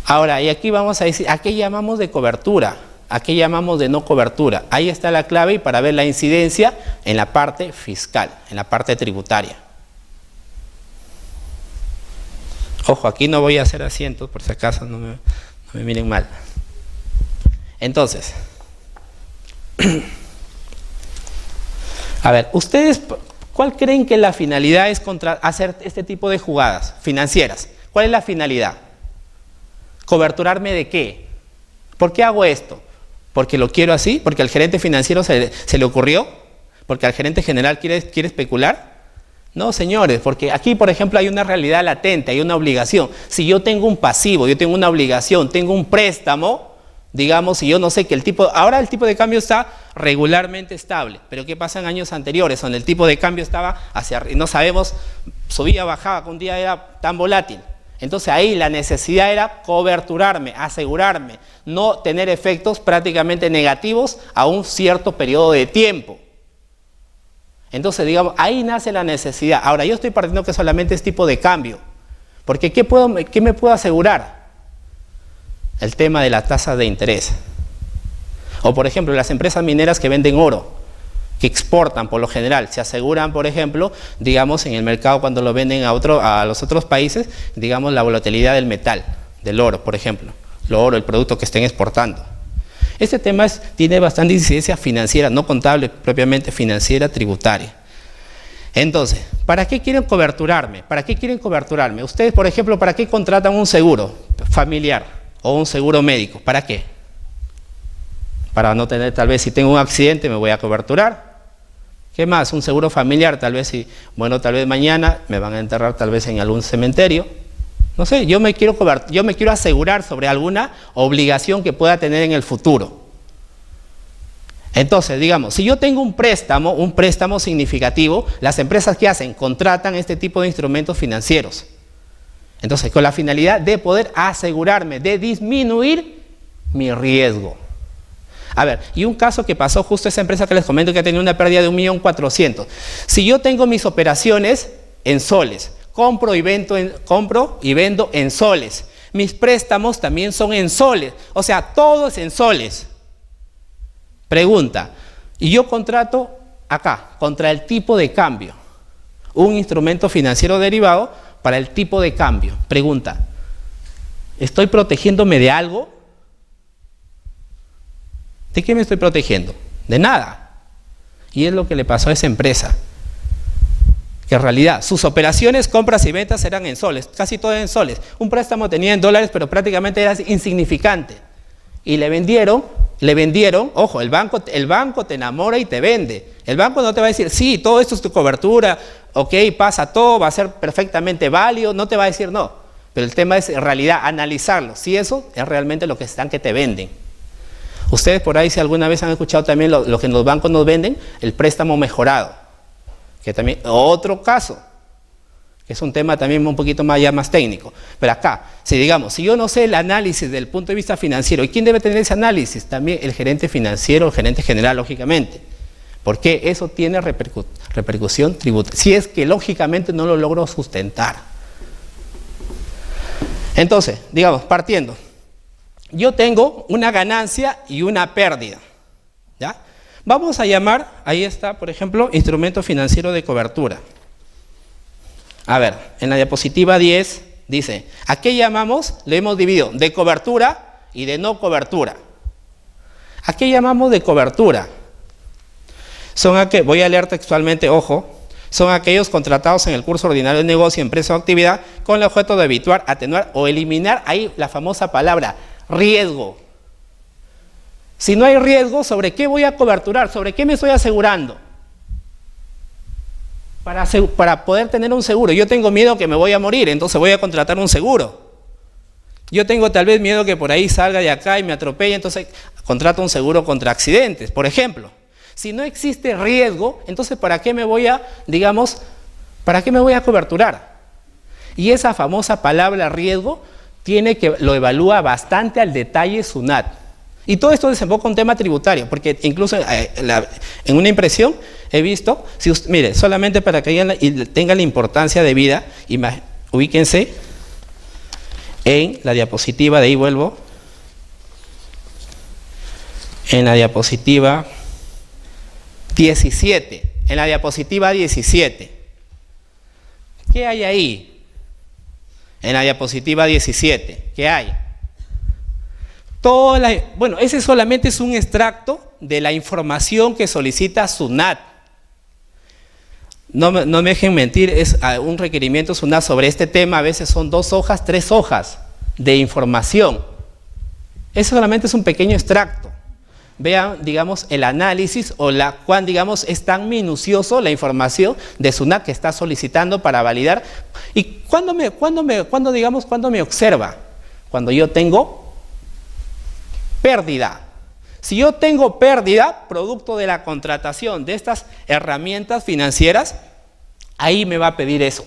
Ahora, y aquí vamos a decir, ¿a qué llamamos de cobertura? ¿A qué llamamos de no cobertura? Ahí está la clave y para ver la incidencia en la parte fiscal, en la parte tributaria. Ojo, aquí no voy a hacer asientos, por si acaso no me miren mal. Entonces, a ver, ¿ustedes cuál creen que la finalidad es hacer este tipo de jugadas financieras? ¿Cuál es la finalidad? ¿Coberturarme de qué? ¿Por qué hago esto? ¿Porque lo quiero así? ¿Porque al gerente financiero se le ocurrió? ¿Porque al gerente general quiere especular? No, señores, porque aquí, por ejemplo, hay una realidad latente, hay una obligación. Si yo tengo un pasivo, yo tengo una obligación, tengo un préstamo, digamos, y yo no sé que ahora el tipo de cambio está regularmente estable, pero ¿qué pasa en años anteriores, donde el tipo de cambio estaba hacia arriba? No sabemos, subía, bajaba, que un día era tan volátil. Entonces ahí la necesidad era coberturarme, asegurarme, no tener efectos prácticamente negativos a un cierto periodo de tiempo. Entonces, digamos, ahí nace la necesidad. Ahora, yo estoy partiendo que solamente es tipo de cambio, porque ¿qué me puedo asegurar? El tema de la tasa de interés. O, por ejemplo, las empresas mineras que venden oro, que exportan por lo general, se aseguran, por ejemplo, digamos, en el mercado cuando lo venden a los otros países, digamos, la volatilidad del metal, del oro, por ejemplo, el producto que estén exportando. Este tema tiene bastante incidencia financiera, no contable, propiamente financiera, tributaria. Entonces, ¿para qué quieren coberturarme? Ustedes, por ejemplo, ¿para qué contratan un seguro familiar o un seguro médico? ¿Para qué? Para no tener, tal vez si tengo un accidente me voy a coberturar. ¿Qué más? Un seguro familiar, tal vez mañana me van a enterrar tal vez en algún cementerio. No sé, yo me quiero asegurar sobre alguna obligación que pueda tener en el futuro. Entonces, digamos, si yo tengo un préstamo significativo, las empresas ¿qué hacen? Contratan este tipo de instrumentos financieros. Entonces, con la finalidad de poder asegurarme, de disminuir mi riesgo. A ver, y un caso que pasó justo esa empresa que les comento que ha tenido una pérdida de 1.400.000. Si yo tengo mis operaciones en soles, compro y vendo en soles. Mis préstamos también son en soles. O sea, todo es en soles. Pregunta, y yo contrato acá, contra el tipo de cambio. un instrumento financiero derivado para el tipo de cambio. Pregunta, ¿estoy protegiéndome de algo? ¿De qué me estoy protegiendo? De nada. Y es lo que le pasó a esa empresa. Que en realidad sus operaciones, compras y ventas eran en soles, casi todo en soles. Un préstamo tenía en dólares, pero prácticamente era insignificante. Y le vendieron, ojo, el banco te enamora y te vende. El banco no te va a decir, sí, todo esto es tu cobertura, ok, pasa todo, va a ser perfectamente válido, no te va a decir no. Pero el tema es en realidad analizarlo, si eso es realmente lo que están que te venden. Ustedes por ahí, si alguna vez han escuchado también lo que los bancos nos venden, el préstamo mejorado, que también, otro caso, que es un tema también un poquito más técnico. Pero acá, si yo no sé el análisis desde el punto de vista financiero, ¿y quién debe tener ese análisis? También el gerente financiero, el gerente general, lógicamente. Porque eso tiene repercusión tributaria, si es que lógicamente no lo logro sustentar. Entonces, partiendo, yo tengo una ganancia y una pérdida, ¿ya? Vamos a llamar, ahí está, por ejemplo, instrumento financiero de cobertura. A ver, en la diapositiva 10 dice, ¿a qué llamamos? Le hemos dividido de cobertura y de no cobertura. ¿A qué llamamos de cobertura? Voy a leer textualmente, ojo, son aquellos contratados en el curso ordinario de negocio, empresa o actividad con el objeto de evitar, atenuar o eliminar, ahí la famosa palabra, riesgo. Si no hay riesgo, ¿sobre qué voy a coberturar? ¿Sobre qué me estoy asegurando? Para poder tener un seguro. Yo tengo miedo que me voy a morir, entonces voy a contratar un seguro. Yo tengo tal vez miedo que por ahí salga de acá y me atropelle, entonces contrato un seguro contra accidentes, por ejemplo. Si no existe riesgo, entonces ¿para qué me voy a coberturar? Y esa famosa palabra riesgo lo evalúa bastante al detalle SUNAT. Y todo esto desemboca un tema tributario, porque incluso en una impresión he visto, mire, solamente para que tengan la importancia de vida, ubíquense en la diapositiva, de ahí vuelvo, en la diapositiva 17, ¿qué hay ahí? En la diapositiva 17, ¿qué hay? Ese solamente es un extracto de la información que solicita SUNAT. No me dejen mentir, es un requerimiento SUNAT sobre este tema, a veces son 2 hojas, 3 hojas de información. Eso solamente es un pequeño extracto. Vean, el análisis o cuán, es tan minucioso la información de SUNAT que está solicitando para validar. ¿Y cuándo me observa? Cuando yo tengo pérdida. Si yo tengo pérdida, producto de la contratación de estas herramientas financieras, ahí me va a pedir eso.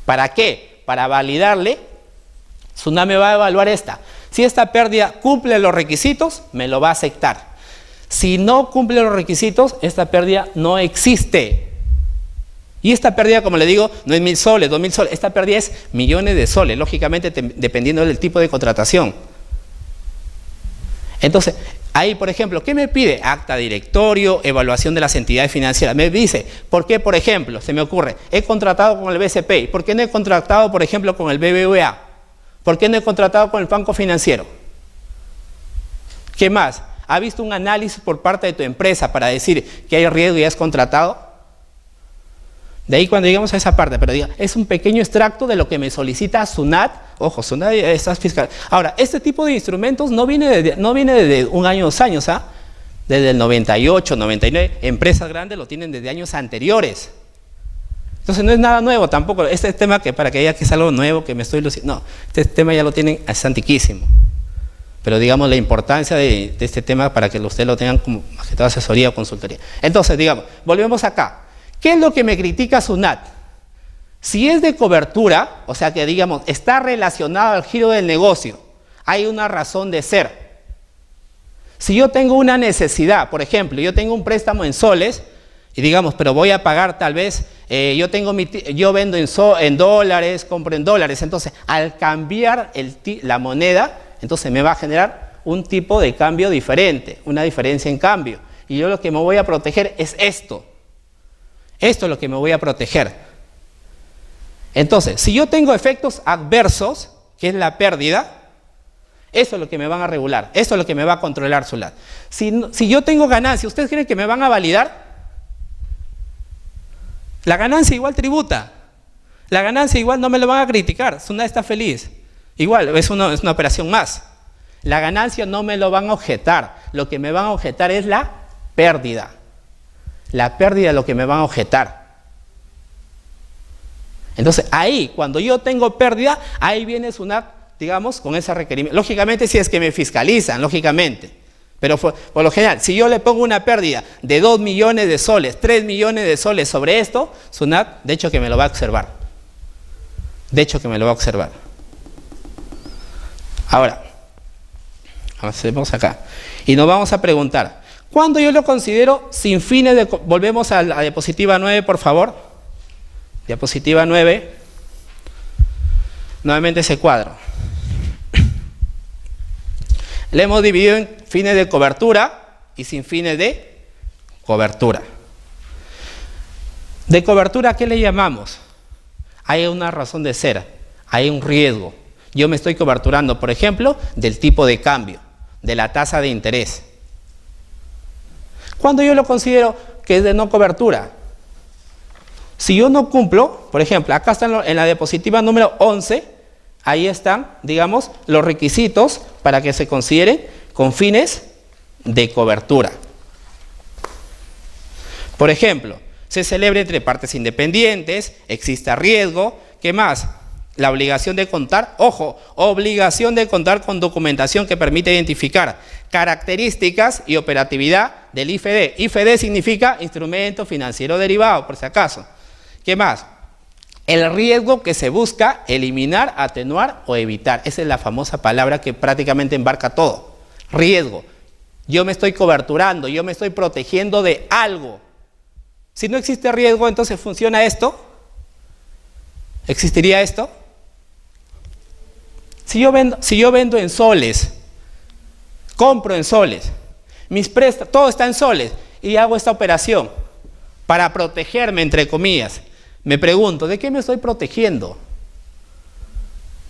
¿Para qué? Para validarle, SUNAT me va a evaluar si esta pérdida cumple los requisitos, me lo va a aceptar. Si no cumple los requisitos, esta pérdida no existe. Y esta pérdida, como le digo, no es 1.000 soles, 2.000 soles, esta pérdida es millones de soles, lógicamente dependiendo del tipo de contratación. Entonces, ahí, por ejemplo, ¿qué me pide? Acta directorio, evaluación de las entidades financieras. Me dice, ¿por qué, por ejemplo, se me ocurre, he contratado con el BCP? ¿Por qué no he contratado, por ejemplo, con el BBVA? ¿Por qué no he contratado con el banco financiero? ¿Qué más? ¿Ha visto un análisis por parte de tu empresa para decir que hay riesgo y has contratado? De ahí cuando llegamos a esa parte, pero es un pequeño extracto de lo que me solicita SUNAT. Ojo, SUNAT es fiscal. Ahora, este tipo de instrumentos no viene desde un año, 2 años, desde el 98, 99, empresas grandes lo tienen desde años anteriores. Entonces no es nada nuevo tampoco, este tema que para que diga que es algo nuevo, que me estoy luciendo, no, este tema ya lo tienen, es antiquísimo. Pero la importancia de este tema para que ustedes lo tengan como toda asesoría o consultoría. Entonces, volvemos acá. ¿Qué es lo que me critica SUNAT? Si es de cobertura, o sea que está relacionado al giro del negocio, hay una razón de ser. Si yo tengo una necesidad, por ejemplo, yo tengo un préstamo en soles, y pero voy a pagar tal vez, yo vendo en dólares, compro en dólares, entonces al cambiar la moneda, entonces me va a generar un tipo de cambio diferente, una diferencia en cambio. Y yo lo que me voy a proteger es esto. Esto es lo que me voy a proteger. Entonces, si yo tengo efectos adversos, que es la pérdida, eso es lo que me van a regular, eso es lo que me va a controlar SUNAT. Si yo tengo ganancia, ¿ustedes creen que me van a validar? La ganancia igual tributa, la ganancia igual no me lo van a criticar, SUNAT está feliz. Igual, es una operación más. La ganancia no me lo van a objetar, lo que me van a objetar es la pérdida. La pérdida es lo que me van a objetar. Entonces, ahí, cuando yo tengo pérdida, ahí viene SUNAT, digamos, con ese requerimiento. Lógicamente, si es que me fiscalizan, lógicamente. Pero por lo general, si yo le pongo una pérdida de 2 millones de soles, 3 millones de soles sobre esto, SUNAT, de hecho que me lo va a observar. De hecho que me lo va a observar. Ahora, hacemos acá. Y nos vamos a preguntar, ¿cuándo yo lo considero sin fines de... Volvemos a la diapositiva 9, por favor. Diapositiva 9. Nuevamente ese cuadro. Le hemos dividido en fines de cobertura y sin fines de cobertura. De cobertura, ¿qué le llamamos? Hay una razón de ser, hay un riesgo. Yo me estoy coberturando, por ejemplo, del tipo de cambio, de la tasa de interés. ¿Cuándo yo lo considero que es de no cobertura? Si yo no cumplo, por ejemplo, acá están en la diapositiva número 11, ahí están, digamos, los requisitos para que se consideren con fines de cobertura. Por ejemplo, se celebre entre partes independientes, exista riesgo, ¿qué más? La obligación de contar, ojo, obligación de contar con documentación que permite identificar características y operatividad del IFD. IFD significa instrumento financiero derivado, por si acaso. ¿Qué más? El riesgo que se busca eliminar, atenuar o evitar. Esa es la famosa palabra que prácticamente embarca todo. Riesgo. Yo me estoy coberturando, yo me estoy protegiendo de algo. Si no existe riesgo, entonces ¿funciona esto? ¿Existiría esto? Si yo vendo en soles, compro en soles, todo está en soles y hago esta operación para protegerme, entre comillas, me pregunto, ¿de qué me estoy protegiendo?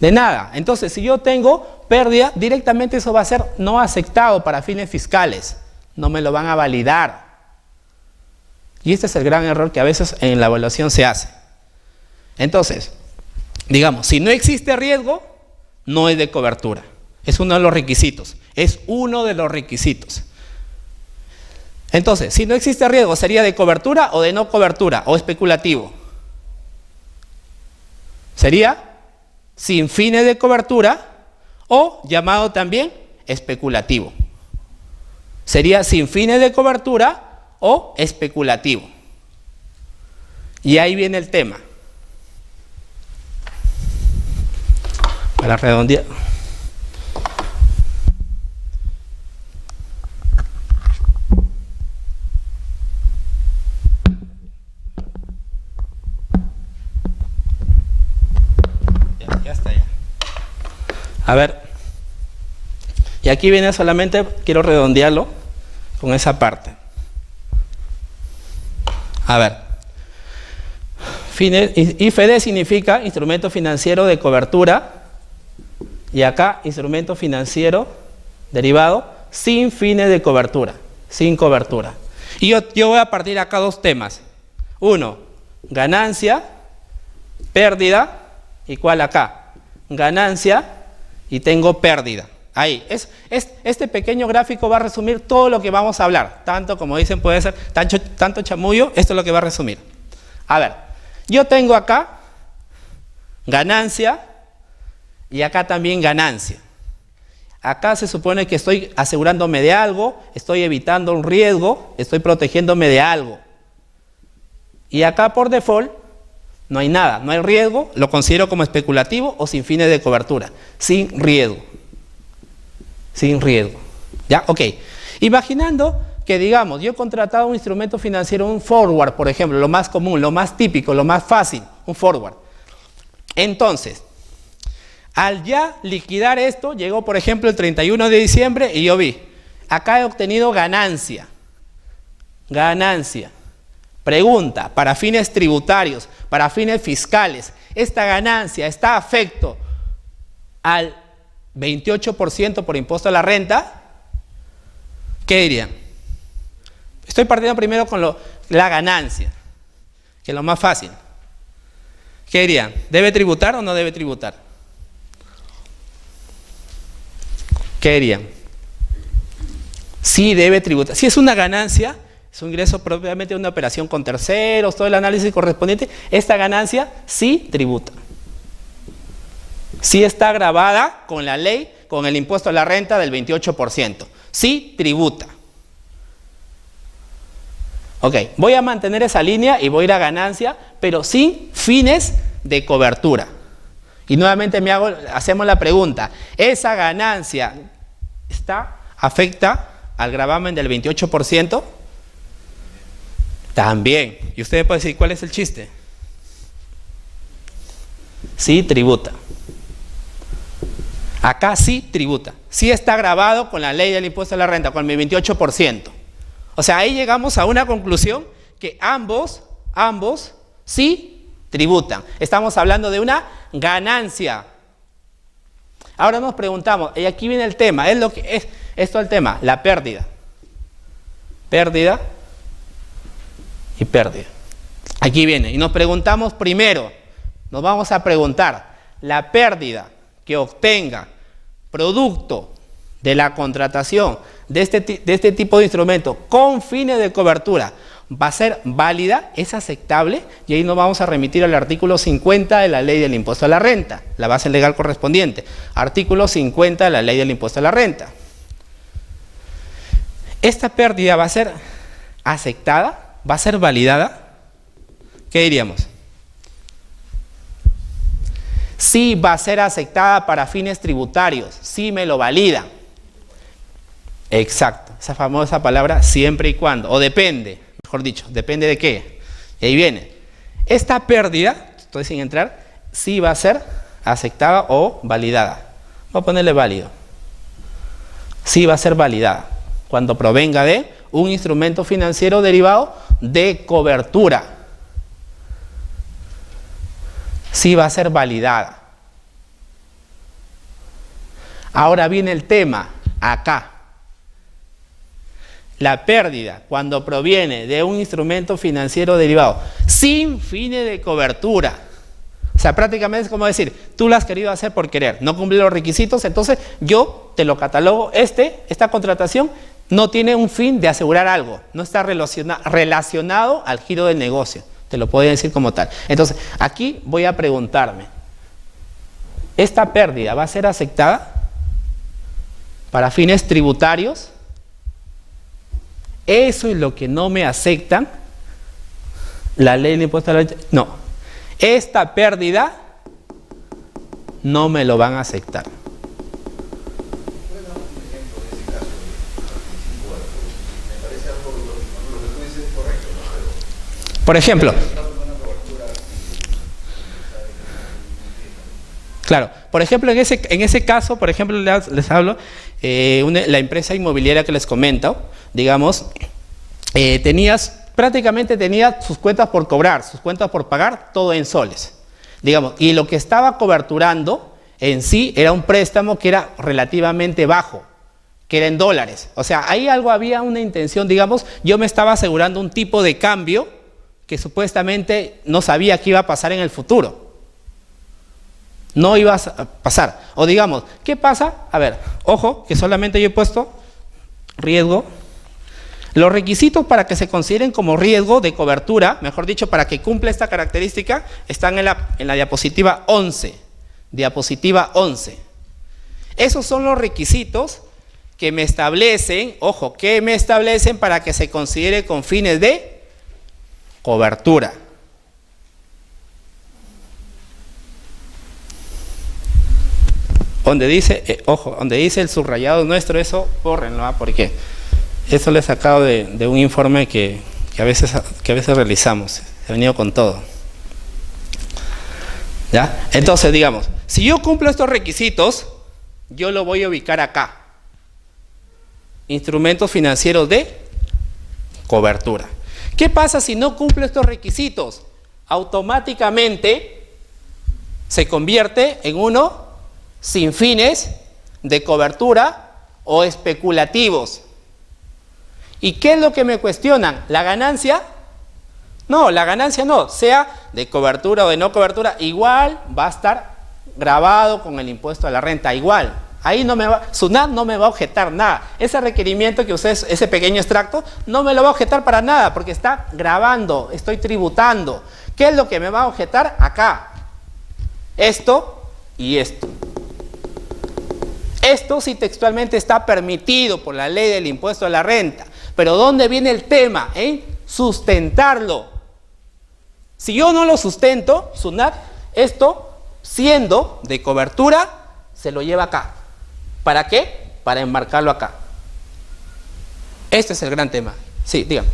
De nada. Entonces, si yo tengo pérdida, directamente eso va a ser no aceptado para fines fiscales. No me lo van a validar. Y este es el gran error que a veces en la evaluación se hace. Entonces, digamos, si no existe riesgo, no es de cobertura. Es uno de los requisitos. Es uno de los requisitos. Entonces, si no existe riesgo, ¿sería de cobertura o de no cobertura o especulativo? Sería sin fines de cobertura o llamado también especulativo. Sería sin fines de cobertura o especulativo. Y ahí viene el tema. Para redondear. Ya está ya. A ver. Y aquí viene solamente, quiero redondearlo con esa parte. A ver. IFD significa instrumento financiero de cobertura. Y acá, instrumento financiero derivado sin fines de cobertura, sin cobertura. Y yo voy a partir acá dos temas. Uno, ganancia, pérdida, ¿y cuál acá? Ganancia y tengo pérdida. Ahí, este pequeño gráfico va a resumir todo lo que vamos a hablar. Tanto, como dicen, puede ser tanto chamullo, esto es lo que va a resumir. A ver, yo tengo acá ganancia, y acá también ganancia. Acá se supone que estoy asegurándome de algo, estoy evitando un riesgo, estoy protegiéndome de algo. Y acá por default no hay nada, no hay riesgo, lo considero como especulativo o sin fines de cobertura, sin riesgo. Sin riesgo. ¿Ya? Ok. Imaginando que, digamos, yo he contratado un instrumento financiero, un forward, por ejemplo, lo más común, lo más típico, lo más fácil, un forward. Entonces, al ya liquidar esto, llegó por ejemplo el 31 de diciembre y yo vi, acá he obtenido ganancia, Pregunta, para fines tributarios, para fines fiscales, ¿esta ganancia está afecto al 28% por impuesto a la renta? ¿Qué dirían? Estoy partiendo primero con la ganancia, que es lo más fácil. ¿Qué dirían? ¿Debe tributar o no debe tributar? ¿Qué dirían? Sí debe tributar. Si es una ganancia, es un ingreso propiamente de una operación con terceros, todo el análisis correspondiente, esta ganancia sí tributa. Sí está grabada con la ley, con el impuesto a la renta del 28%. Sí tributa. Ok, voy a mantener esa línea y voy a ir a ganancia, pero sin fines de cobertura. Y nuevamente hacemos la pregunta, ¿esa ganancia afecta al gravamen del 28%? También. Y usted puede decir, ¿cuál es el chiste? Sí tributa. Acá sí tributa. Sí está grabado con la ley del impuesto a la renta, con el 28%. O sea, ahí llegamos a una conclusión que ambos sí tributan. Estamos hablando de una ganancia. Ahora nos preguntamos, y aquí viene el tema, esto es el tema, la pérdida. Pérdida y pérdida. Aquí viene, y nos preguntamos primero, nos vamos a preguntar, la pérdida que obtenga producto de la contratación de este tipo de instrumento con fines de cobertura, ¿va a ser válida? ¿Es aceptable? Y ahí nos vamos a remitir al artículo 50 de la Ley del Impuesto a la Renta, la base legal correspondiente. Artículo 50 de la Ley del Impuesto a la Renta. ¿Esta pérdida va a ser aceptada? ¿Va a ser validada? ¿Qué diríamos? Sí va a ser aceptada para fines tributarios, sí me lo valida. Exacto, esa famosa palabra siempre y cuando, o depende, mejor dicho, depende de qué. Y ahí viene, esta pérdida, estoy sin entrar, sí va a ser aceptada o validada. Voy a ponerle válido. Sí va a ser validada cuando provenga de un instrumento financiero derivado de cobertura. Sí va a ser validada. Ahora viene el tema, acá. La pérdida, cuando proviene de un instrumento financiero derivado sin fines de cobertura. O sea, prácticamente es como decir, tú lo has querido hacer por querer, no cumplir los requisitos, entonces yo te lo catalogo, esta contratación no tiene un fin de asegurar algo, no está relacionado al giro del negocio, te lo puedo decir como tal. Entonces, aquí voy a preguntarme, ¿esta pérdida va a ser aceptada para fines tributarios? Eso es lo que no me aceptan la ley del impuesto a la renta. No, esta pérdida no me lo van a aceptar. Por ejemplo, claro, por ejemplo, en ese caso, por ejemplo, les hablo, la empresa inmobiliaria que les comento, digamos, prácticamente tenía sus cuentas por cobrar, sus cuentas por pagar, todo en soles, digamos, y lo que estaba coberturando en sí era un préstamo que era relativamente bajo, que era en dólares. O sea, ahí había una intención, digamos, yo me estaba asegurando un tipo de cambio que supuestamente no sabía qué iba a pasar en el futuro. No iba a pasar. O digamos, ¿qué pasa? A ver, ojo, que solamente yo he puesto riesgo. Los requisitos para que se consideren como riesgo de cobertura, mejor dicho, para que cumpla esta característica, están en la diapositiva 11. Diapositiva 11. Esos son los requisitos que me establecen, ojo, que me establecen para que se considere con fines de cobertura. Donde dice, ojo, donde dice el subrayado nuestro, eso, bórrenlo, porque eso lo he sacado de un informe que a veces realizamos. He venido con todo. ¿Ya? Entonces, digamos, si yo cumplo estos requisitos, yo lo voy a ubicar acá. Instrumentos financieros de cobertura. ¿Qué pasa si no cumple estos requisitos? Automáticamente se convierte en uno sin fines de cobertura o especulativos. ¿Y qué es lo que me cuestionan? ¿La ganancia? No, la ganancia no, sea de cobertura o de no cobertura, igual va a estar grabado con el impuesto a la renta, igual. Ahí no me va, SUNAT no me va a objetar nada. Ese requerimiento que ustedes, ese pequeño extracto, no me lo va a objetar para nada, porque está grabando, estoy tributando. ¿Qué es lo que me va a objetar? Acá. Esto y esto. Esto sí textualmente está permitido por la ley del impuesto a la renta. Pero ¿dónde viene el tema? Sustentarlo. Si yo no lo sustento, SUNAT, esto, siendo de cobertura, se lo lleva acá. ¿Para qué? Para enmarcarlo acá. Este es el gran tema. Sí, dígame.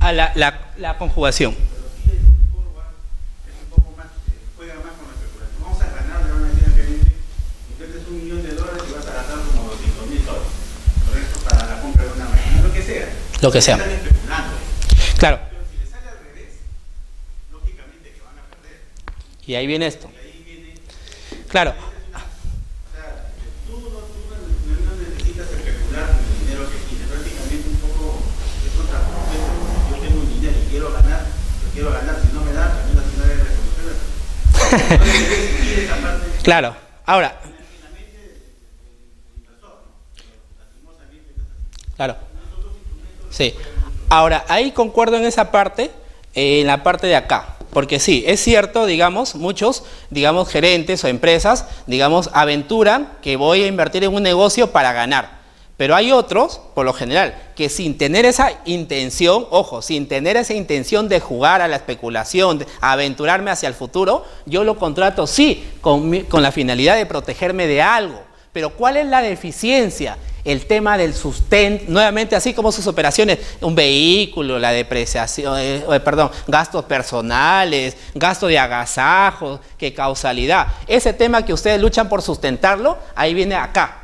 A la conjugación. Pero sí el forward es un poco más, juega más con la especulación. Vamos a ganar, le van a decir al gerente, inviertes $1 millón y vas a gastar como $200.000. Correcto, para la compra de una máquina, lo que sea. Lo que sea. Están especulando. Claro. Pero si le sale al revés, lógicamente que van a perder. Y ahí viene esto. Y ahí viene. Claro. O sea, tú no necesitas especular con el dinero que tienes. Prácticamente un poco es contraproducente. Yo tengo un dinero y quiero ganar, pero quiero ganar. Si no me da, también la ciudad debe reconocerlo. No debe existir esa parte. Claro. Ahora. En la mente del inversor, ¿no? Pero lastimosamente no es así. Claro. Nosotros instrumentos. Sí. Ahora, ahí concuerdo en esa parte, en la parte de acá. Porque sí, es cierto, digamos, muchos, digamos, gerentes o empresas, digamos, aventuran que voy a invertir en un negocio para ganar. Pero hay otros, por lo general, que sin tener esa intención, ojo, sin tener esa intención de jugar a la especulación, de aventurarme hacia el futuro, yo lo contrato, sí, con la finalidad de protegerme de algo. Pero ¿cuál es la deficiencia? El tema del sustento, nuevamente así como sus operaciones, un vehículo, la depreciación, gastos personales, gasto de agasajos, qué causalidad. Ese tema que ustedes luchan por sustentarlo, ahí viene acá.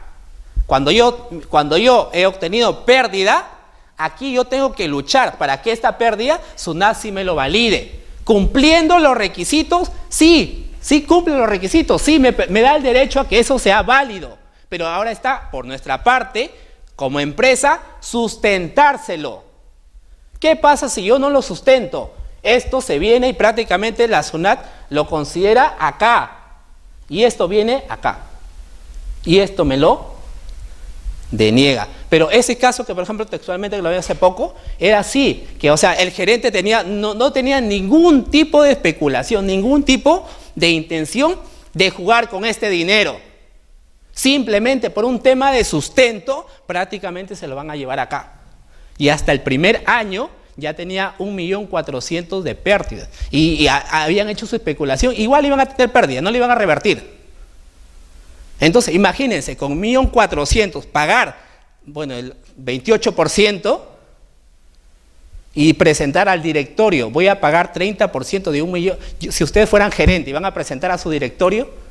Cuando yo he obtenido pérdida, aquí yo tengo que luchar para que esta pérdida, SUNAT sí me lo valide. Cumpliendo los requisitos, sí cumple los requisitos, sí me da el derecho a que eso sea válido. Pero ahora está, por nuestra parte, como empresa, sustentárselo. ¿Qué pasa si yo no lo sustento? Esto se viene y prácticamente la SUNAT lo considera acá. Y esto viene acá. Y esto me lo deniega. Pero ese caso que, por ejemplo, textualmente que lo vi hace poco, era así. Que, o sea, el gerente no tenía ningún tipo de especulación, ningún tipo de intención de jugar con este dinero. Simplemente por un tema de sustento, prácticamente se lo van a llevar acá. Y hasta el primer año ya tenía 1.400.000 de pérdidas. Y habían hecho su especulación. Igual iban a tener pérdidas, no le iban a revertir. Entonces, imagínense, con 1.400.000 pagar, bueno, el 28% y presentar al directorio. Voy a pagar 30% de 1 millón. Si ustedes fueran gerente y van a presentar a su directorio,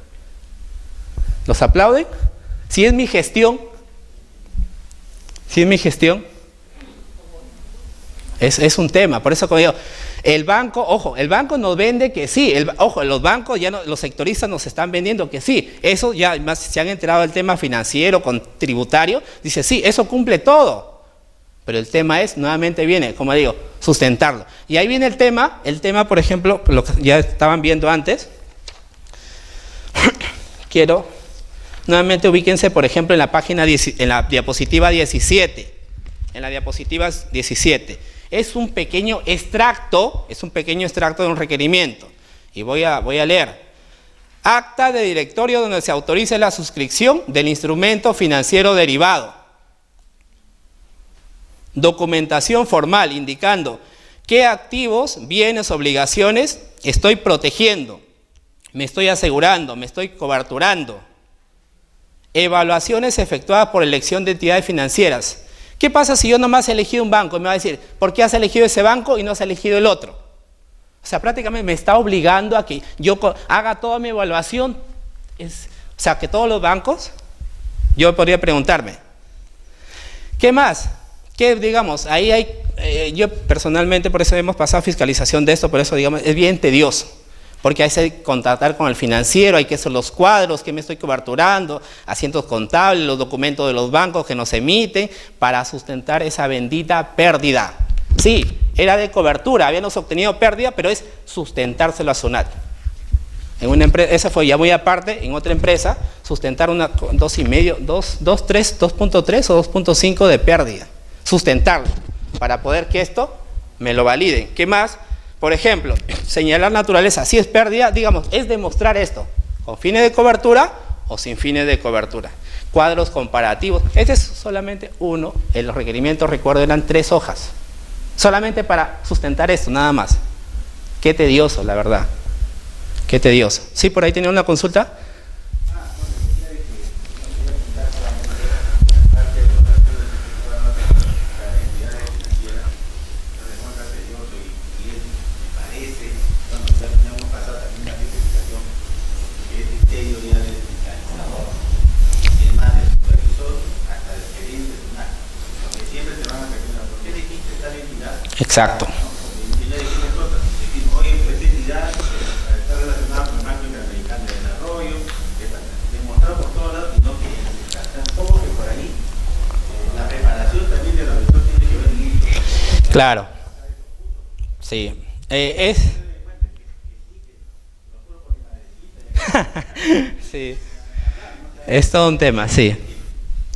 ¿los aplauden? Si es mi gestión, es un tema. Por eso, como digo, el banco, ojo, el banco nos vende que sí. Los bancos, los sectoristas nos están vendiendo que sí. Eso ya más se han enterado del tema financiero, con tributario. Dice, sí, eso cumple todo. Pero el tema es, nuevamente viene, como digo, sustentarlo. Y ahí viene el tema, por ejemplo, lo que ya estaban viendo antes. Nuevamente ubíquense, por ejemplo, en la página, en la diapositiva 17. En la diapositiva 17. Es un pequeño extracto de un requerimiento. Y voy a leer. Acta de directorio donde se autorice la suscripción del instrumento financiero derivado. Documentación formal indicando qué activos, bienes, obligaciones estoy protegiendo. me estoy asegurando, me estoy coberturando. Evaluaciones efectuadas por elección de entidades financieras. ¿Qué pasa si yo nomás he elegido un banco? Me va a decir, ¿por qué has elegido ese banco y no has elegido el otro? O sea, prácticamente me está obligando a que yo haga toda mi evaluación. O sea, que todos los bancos, yo podría preguntarme, ¿qué más? ¿Qué, digamos, ahí hay, yo personalmente, por eso hemos pasado fiscalización de esto, por eso, digamos, es bien tedioso. Porque hay que contactar con el financiero, hay que hacer los cuadros, que me estoy coberturando, asientos contables, los documentos de los bancos que nos emiten para sustentar esa bendita pérdida. Sí, era de cobertura, habíamos obtenido pérdida, pero es sustentárselo a SUNAT. En una empresa, esa fue ya muy aparte, en otra empresa, sustentar una 2,5, 2.3 o 2.5 de pérdida. Sustentarlo, para poder que esto me lo validen. ¿Qué más? Por ejemplo, señalar naturaleza, si es pérdida, digamos, es demostrar esto, con fines de cobertura o sin fines de cobertura. Cuadros comparativos, este es solamente uno, en los requerimientos, recuerdo, eran 3 hojas, solamente para sustentar esto, nada más. Qué tedioso, la verdad, qué tedioso. ¿Sí, por ahí tenía una consulta? Exacto. Claro. Sí. Sí. Es todo un tema, sí.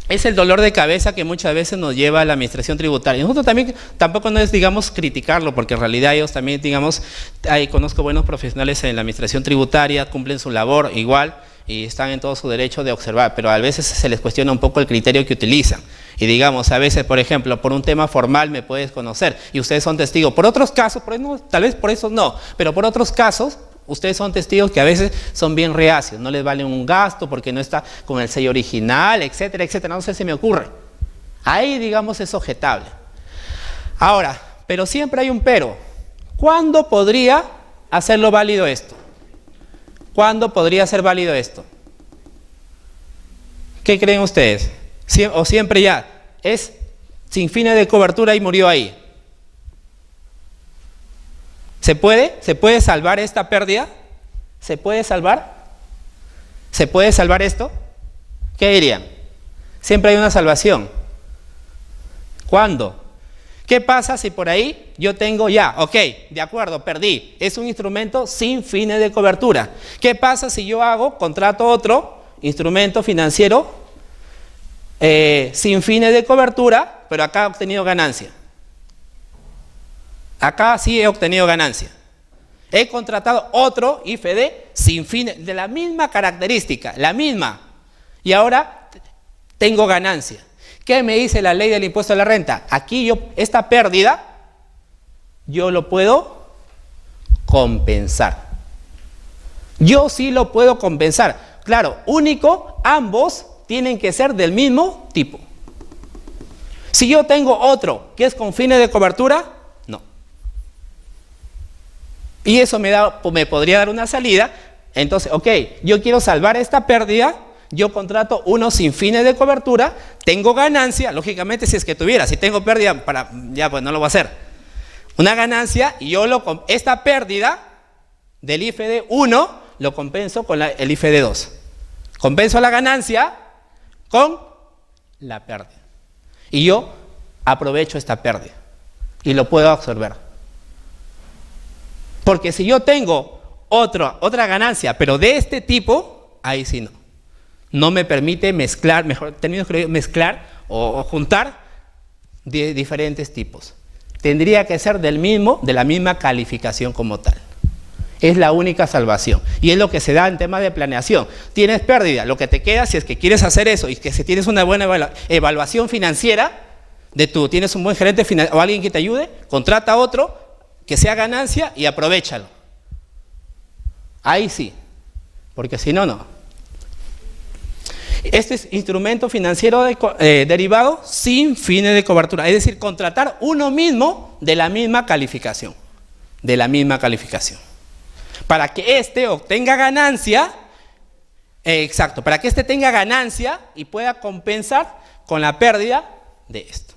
Es el dolor de cabeza que muchas veces nos lleva a la administración tributaria. Nosotros también, tampoco no es, digamos, criticarlo, porque en realidad ellos también, digamos, conozco buenos profesionales en la administración tributaria, cumplen su labor igual y están en todo su derecho de observar, pero a veces se les cuestiona un poco el criterio que utilizan. Y digamos, a veces, por ejemplo, por un tema formal me puedes conocer y ustedes son testigos. Por otros casos, tal vez por eso no, pero por otros casos, ustedes son testigos que a veces son bien reacios, no les vale un gasto porque no está con el sello original, etcétera, etcétera, no sé si me ocurre. Ahí, digamos, es objetable. Ahora, pero siempre hay un pero. ¿Cuándo podría hacerlo válido esto? ¿Cuándo podría ser válido esto? ¿Qué creen ustedes? ¿O siempre ya es sin fines de cobertura y murió ahí? ¿Se puede? ¿Se puede salvar esta pérdida? ¿Se puede salvar? ¿Se puede salvar esto? ¿Qué dirían? Siempre hay una salvación. ¿Cuándo? ¿Qué pasa si por ahí yo tengo ya, ok, de acuerdo, perdí, es un instrumento sin fines de cobertura? ¿Qué pasa si yo contrato otro instrumento financiero sin fines de cobertura, pero acá he obtenido ganancia? Acá sí he obtenido ganancia. He contratado otro IFD sin fines, de la misma característica, la misma, y ahora tengo ganancia. ¿Qué me dice la ley del impuesto a la renta? Aquí esta pérdida, yo lo puedo compensar. Yo sí lo puedo compensar. Claro, único, ambos tienen que ser del mismo tipo. Si yo tengo otro que es con fines de cobertura, no. Y eso me podría dar una salida. Entonces, ok, yo quiero salvar esta pérdida. Yo contrato uno sin fines de cobertura, tengo ganancia, lógicamente si es que tuviera, si tengo pérdida, ya pues no lo voy a hacer. Una ganancia y esta pérdida del IFD 1 lo compenso con el IFD 2. Compenso la ganancia con la pérdida. Y yo aprovecho esta pérdida y lo puedo absorber. Porque si yo tengo otra ganancia, pero de este tipo, ahí sí no. No me permite mezclar, mezclar o juntar de diferentes tipos. Tendría que ser de la misma calificación como tal. Es la única salvación. Y es lo que se da en temas de planeación. Tienes pérdida, lo que te queda si es que quieres hacer eso y que si tienes una buena evaluación financiera, tienes un buen gerente financiero o alguien que te ayude, contrata a otro que sea ganancia y aprovéchalo. Ahí sí. porque si no, no. Este es instrumento financiero derivado sin fines de cobertura, es decir, contratar uno mismo de la misma calificación, para que éste obtenga ganancia, exacto, para que éste tenga ganancia y pueda compensar con la pérdida de esto,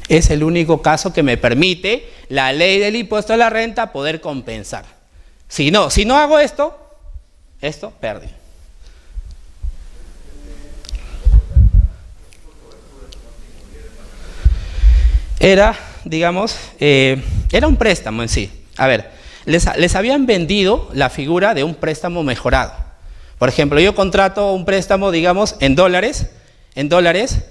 Es el único caso que me permite la ley del impuesto a la renta poder compensar. Si no hago esto pierde. Era, digamos, era un préstamo en sí. A ver, les habían vendido la figura de un préstamo mejorado. Por ejemplo, yo contrato un préstamo, digamos, en dólares,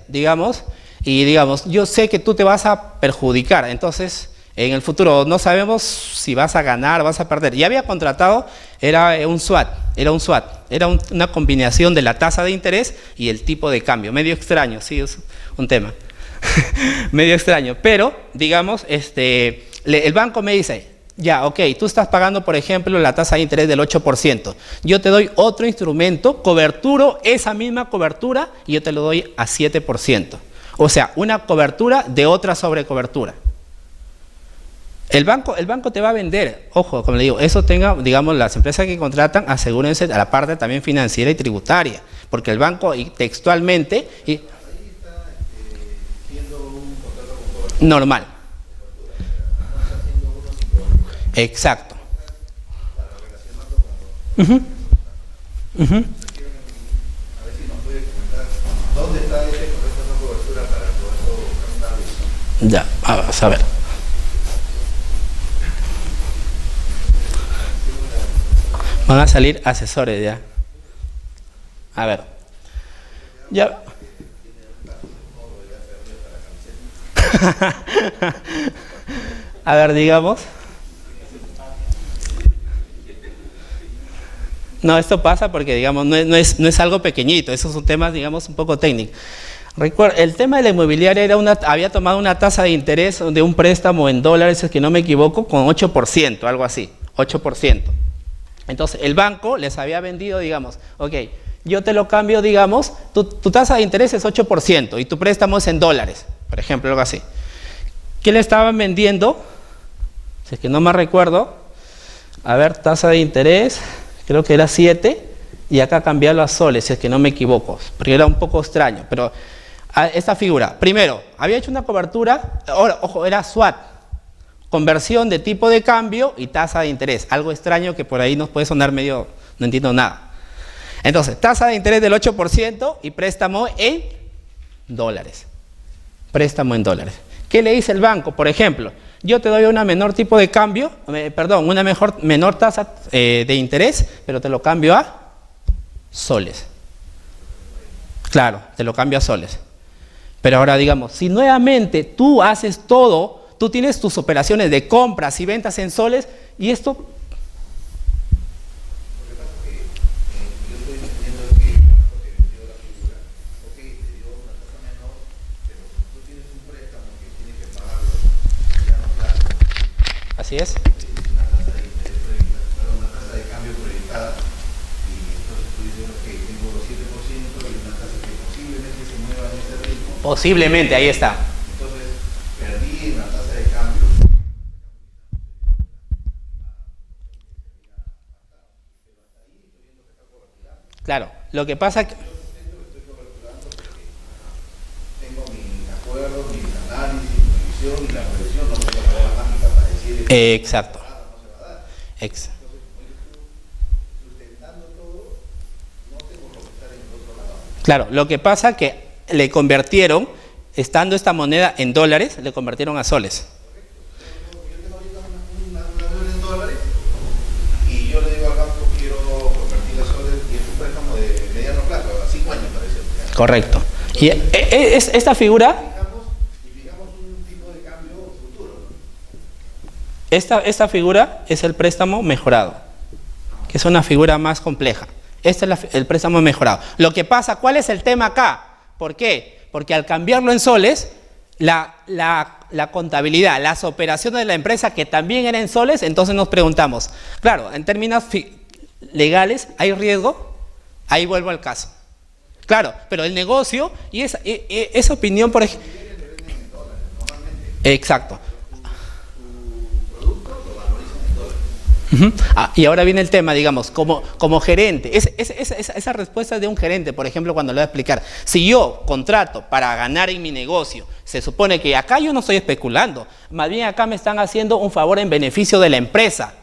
digamos, y digamos, yo sé que tú te vas a perjudicar, entonces en el futuro no sabemos si vas a ganar o vas a perder. Ya había contratado, era un SWAT, era una combinación de la tasa de interés y el tipo de cambio, medio extraño, sí, es un tema, medio extraño, pero digamos, el banco me dice, ya, ok, tú estás pagando, por ejemplo, la tasa de interés del 8%, yo te doy otro instrumento, coberturo esa misma cobertura y yo te lo doy a 7%. O sea, una cobertura de otra sobrecobertura. El banco te va a vender, ojo, como le digo, eso tenga, digamos, las empresas que contratan, asegúrense a la parte también financiera y tributaria, porque el banco textualmente normal. Exacto. ¿Dónde está esa cobertura para poderlo captar? Ya, vamos a ver. Van a salir asesores ya. A ver. Ya. A ver, digamos. No, esto pasa porque, digamos, no es algo pequeñito, esos son temas, digamos, un poco técnicos. Recuerda, el tema de la inmobiliaria había tomado una tasa de interés de un préstamo en dólares, es que no me equivoco, con 8%, algo así, 8%. Entonces, el banco les había vendido, digamos, ok, yo te lo cambio, digamos, tu tasa de interés es 8% y tu préstamo es en dólares, por ejemplo, algo así. ¿Qué le estaban vendiendo? Si es que no me recuerdo, a ver, tasa de interés, creo que era 7, y acá cambiarlo a soles, si es que no me equivoco, porque era un poco extraño, pero esta figura, primero, había hecho una cobertura, ahora, ojo, era SWAT, conversión de tipo de cambio y tasa de interés, algo extraño que por ahí nos puede sonar medio, no entiendo nada. Entonces, tasa de interés del 8% y préstamo en dólares. Préstamo en dólares. ¿Qué le dice el banco? Por ejemplo, yo te doy una menor tipo de cambio, una menor tasa de interés, pero te lo cambio a soles. Claro, te lo cambio a soles. Pero ahora digamos, si nuevamente tú haces todo, tú tienes tus operaciones de compras y ventas en soles, y esto... Lo que pasa es que yo estoy entendiendo que el banco te vendió la figura, ok, te dio una tasa menor, pero tú tienes un préstamo que tienes que pagarlo, ya no plazo. Así es. Una tasa de interés proyectada, una tasa de cambio proyectada, y entonces tú dices, ok, tengo 7% y una tasa que posiblemente se mueva en ese ritmo. Posiblemente, ahí está. Entonces, perdí la tasa de cambio. Claro, lo que pasa que... Tengo mis acuerdos, mis análisis, mi visión y la proyección, no tengo la bola mágica para decir exacto. no se va a dar. Exacto. Sustentando todo, no tengo que estar en el otro lado. Claro, lo que pasa que le convirtieron, estando esta moneda en dólares, le convirtieron a soles. Yo tengo ahorita una deuda en dólares y yo le digo al banco quiero convertir a soles y es un préstamo de mediano plazo, a 5 años parece. Correcto. Y esta figura, Y fijamos un tipo de cambio futuro. esta figura es el préstamo mejorado, que es una figura más compleja. Este es el préstamo mejorado. Lo que pasa, ¿cuál es el tema acá? ¿Por qué? Porque al cambiarlo en soles, la contabilidad, las operaciones de la empresa que también eran en soles, entonces nos preguntamos, claro, en términos legales, ¿hay riesgo? Ahí vuelvo al caso. Claro, pero el negocio y esa opinión, por ejemplo... Exacto. Y ahora viene el tema, digamos, como gerente, esa respuesta de un gerente, por ejemplo, cuando le voy a explicar, si yo contrato para ganar en mi negocio, se supone que acá yo no estoy especulando, más bien acá me están haciendo un favor en beneficio de la empresa,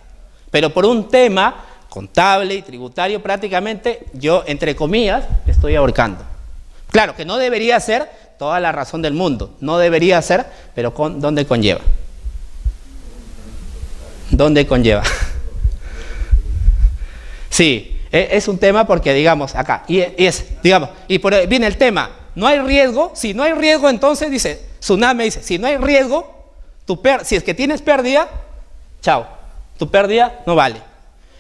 pero por un tema contable y tributario prácticamente yo, entre comillas, estoy ahorcando. Claro que no debería ser toda la razón del mundo, no debería ser, pero ¿dónde conlleva? ¿Dónde conlleva? Sí, es un tema porque, digamos, acá, y por ahí viene el tema, no hay riesgo, si no hay riesgo, entonces dice, Tsunami dice, si no hay riesgo, si es que tienes pérdida, chao, tu pérdida no vale.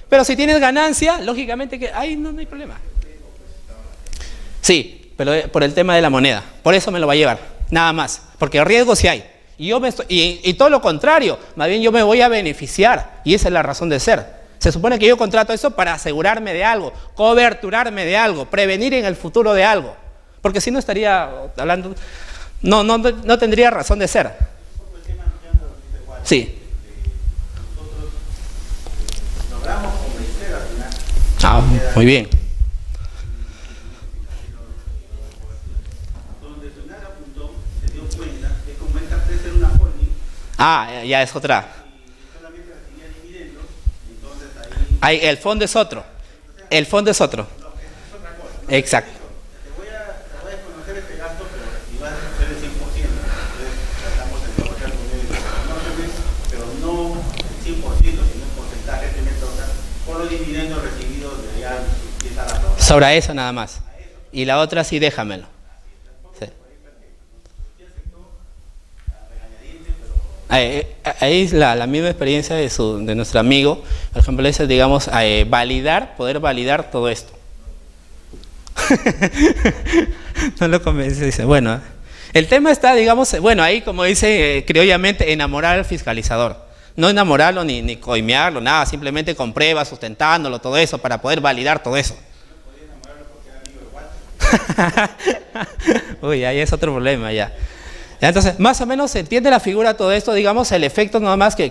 Pero si tienes ganancia, lógicamente que ahí no hay problema. Sí, pero por el tema de la moneda, por eso me lo va a llevar, nada más, porque riesgo sí hay. Y todo lo contrario, más bien yo me voy a beneficiar, y esa es la razón de ser. Se supone que yo contrato eso para asegurarme de algo, coberturarme de algo, prevenir en el futuro de algo. Porque si no estaría hablando, no tendría razón de ser. Sí. Nosotros logramos convencer al final. Muy bien. Donde Tsunami apuntó, se dio cuenta que como esta empresa era una holding, Ya es otra. Ahí, el fondo es otro. El fondo es otro. Exacto. te voy a desconocer este gasto, pero si vas a hacer el 100%, entonces tratamos de negociar con ellos, pero no el 100%, sino un porcentaje que me toca por los dividendos recibidos de ya empieza la ropa. Sobre eso nada más. Y la otra sí, déjamelo. Sí. Ahí es la misma experiencia de nuestro amigo. Por ejemplo, es, digamos, poder validar todo esto. No lo convence, dice, bueno, el tema está, digamos, bueno, ahí como dice criollamente, enamorar al fiscalizador. No enamorarlo ni coimearlo, nada, simplemente con pruebas, sustentándolo, todo eso, para poder validar todo eso. Uy, ahí es otro problema ya. Entonces, más o menos se entiende la figura de todo esto, digamos, el efecto nada más que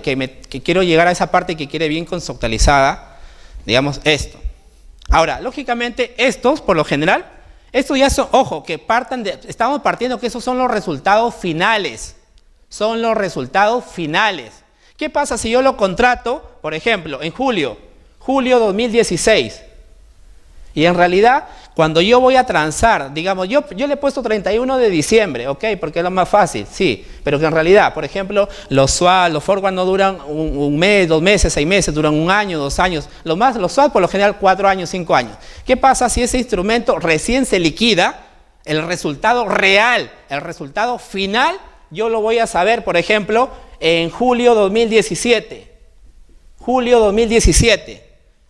quiero llegar a esa parte que quiere bien conceptualizada, digamos, esto. Ahora, lógicamente, estos, por lo general, estos ya son, ojo, que estamos partiendo que esos son los resultados finales, son los resultados finales. ¿Qué pasa si yo lo contrato, por ejemplo, en julio 2016? Y en realidad, cuando yo voy a transar, digamos, yo le he puesto 31 de diciembre, ¿ok? Porque es lo más fácil, sí. Pero que en realidad, por ejemplo, los swap, los forward no duran un mes, 2 meses, 6 meses, duran 1 año, 2 años. Los swap por lo general 4 años, 5 años. ¿Qué pasa si ese instrumento recién se liquida? El resultado real, el resultado final, yo lo voy a saber, por ejemplo, en julio 2017. Julio 2017.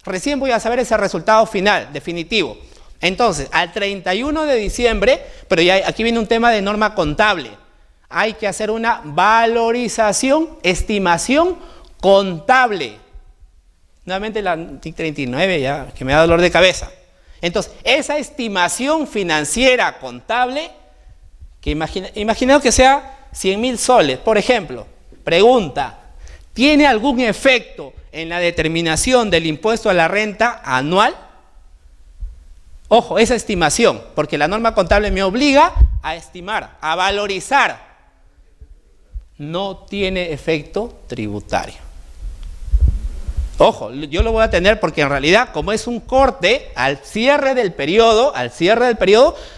Recién voy a saber ese resultado final, definitivo. Entonces, al 31 de diciembre, pero ya aquí viene un tema de norma contable. Hay que hacer una valorización, estimación contable. Nuevamente la TIC 39 ya, que me da dolor de cabeza. Entonces, esa estimación financiera contable, que imaginemos que sea 100.000 soles, por ejemplo. Pregunta, ¿tiene algún efecto en la determinación del impuesto a la renta anual? Ojo, esa estimación, porque la norma contable me obliga a estimar, a valorizar. No tiene efecto tributario. Ojo, yo lo voy a tener porque en realidad, como es un corte al cierre del periodo,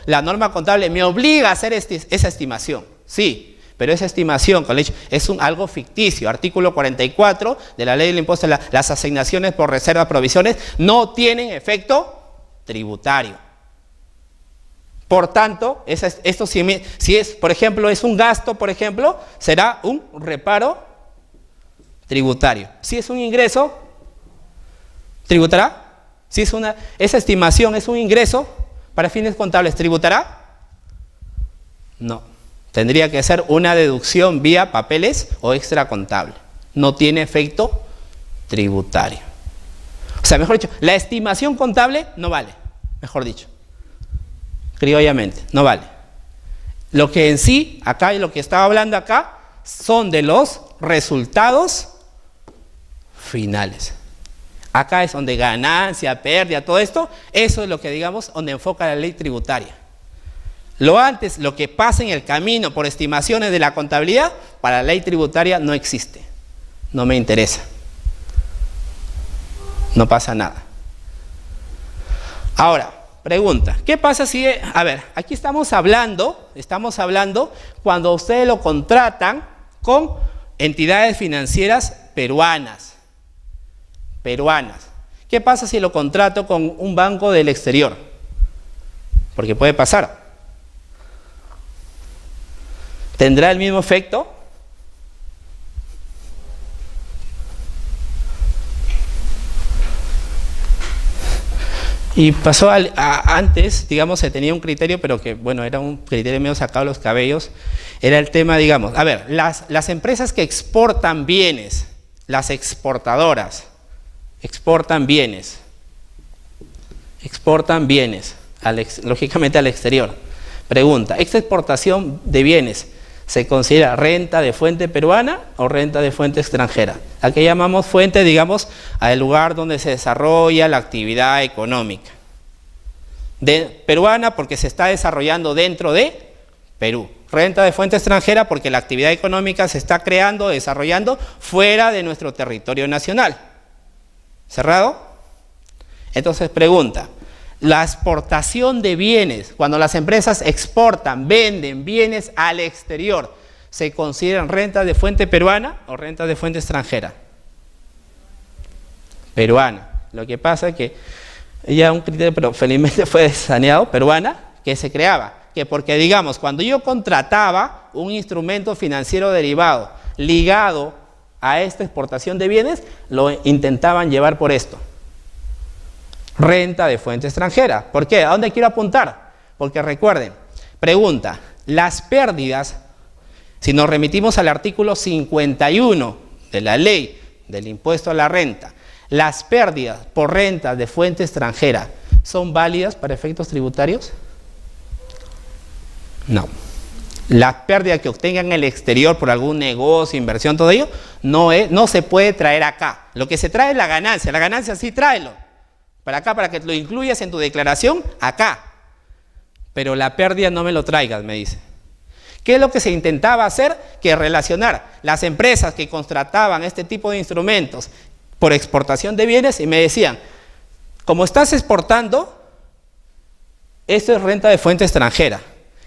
la norma contable me obliga a hacer esa estimación. Sí. Pero esa estimación es algo ficticio. Artículo 44 de la ley del impuesto a las asignaciones por reserva provisiones no tienen efecto tributario. Por tanto, esto si es, por ejemplo, es un gasto, por ejemplo, será un reparo tributario. Si es un ingreso, ¿tributará? Si es esa estimación es un ingreso para fines contables, ¿tributará? No. Tendría que ser una deducción vía papeles o extracontable. No tiene efecto tributario. O sea, mejor dicho, la estimación contable no vale, mejor dicho, criollamente, no vale. Lo que en sí, acá y lo que estaba hablando acá, son de los resultados finales. Acá es donde ganancia, pérdida, todo esto, eso es lo que digamos, donde enfoca la ley tributaria. Lo antes, lo que pasa en el camino por estimaciones de la contabilidad, para la ley tributaria no existe, no me interesa. No pasa nada. Ahora, pregunta, ¿qué pasa si, a ver, aquí estamos hablando cuando ustedes lo contratan con entidades financieras peruanas. ¿Qué pasa si lo contrato con un banco del exterior? Porque puede pasar. ¿Tendrá el mismo efecto? Y pasó antes, digamos, se tenía un criterio, pero que, bueno, era un criterio medio sacado de los cabellos, era el tema, digamos, a ver, las empresas que exportan bienes, las exportadoras, exportan bienes, lógicamente al exterior. Pregunta, ¿esta exportación de bienes se considera renta de fuente peruana o renta de fuente extranjera? ¿A qué llamamos fuente? Digamos, al lugar donde se desarrolla la actividad económica. Peruana porque se está desarrollando dentro de Perú. Renta de fuente extranjera porque la actividad económica se está creando, desarrollando fuera de nuestro territorio nacional. ¿Cerrado? Entonces pregunta, la exportación de bienes, cuando las empresas exportan, venden bienes al exterior, ¿se consideran rentas de fuente peruana o rentas de fuente extranjera? Peruana. Lo que pasa es que ya un criterio, pero felizmente fue saneado, peruana, que se creaba. Que porque, digamos, cuando yo contrataba un instrumento financiero derivado ligado a esta exportación de bienes, lo intentaban llevar por esto. Renta de fuente extranjera. ¿Por qué? ¿A dónde quiero apuntar? Porque recuerden, pregunta, las pérdidas, si nos remitimos al artículo 51 de la ley del impuesto a la renta, las pérdidas por renta de fuente extranjera, ¿son válidas para efectos tributarios? No. La pérdida que obtengan en el exterior por algún negocio, inversión, todo ello, no se puede traer acá. Lo que se trae es la ganancia sí tráelo. Para acá, para que lo incluyas en tu declaración, acá. Pero la pérdida no me lo traigas, me dice. ¿Qué es lo que se intentaba hacer? Que relacionar las empresas que contrataban este tipo de instrumentos por exportación de bienes y me decían, como estás exportando, esto es renta de fuente extranjera.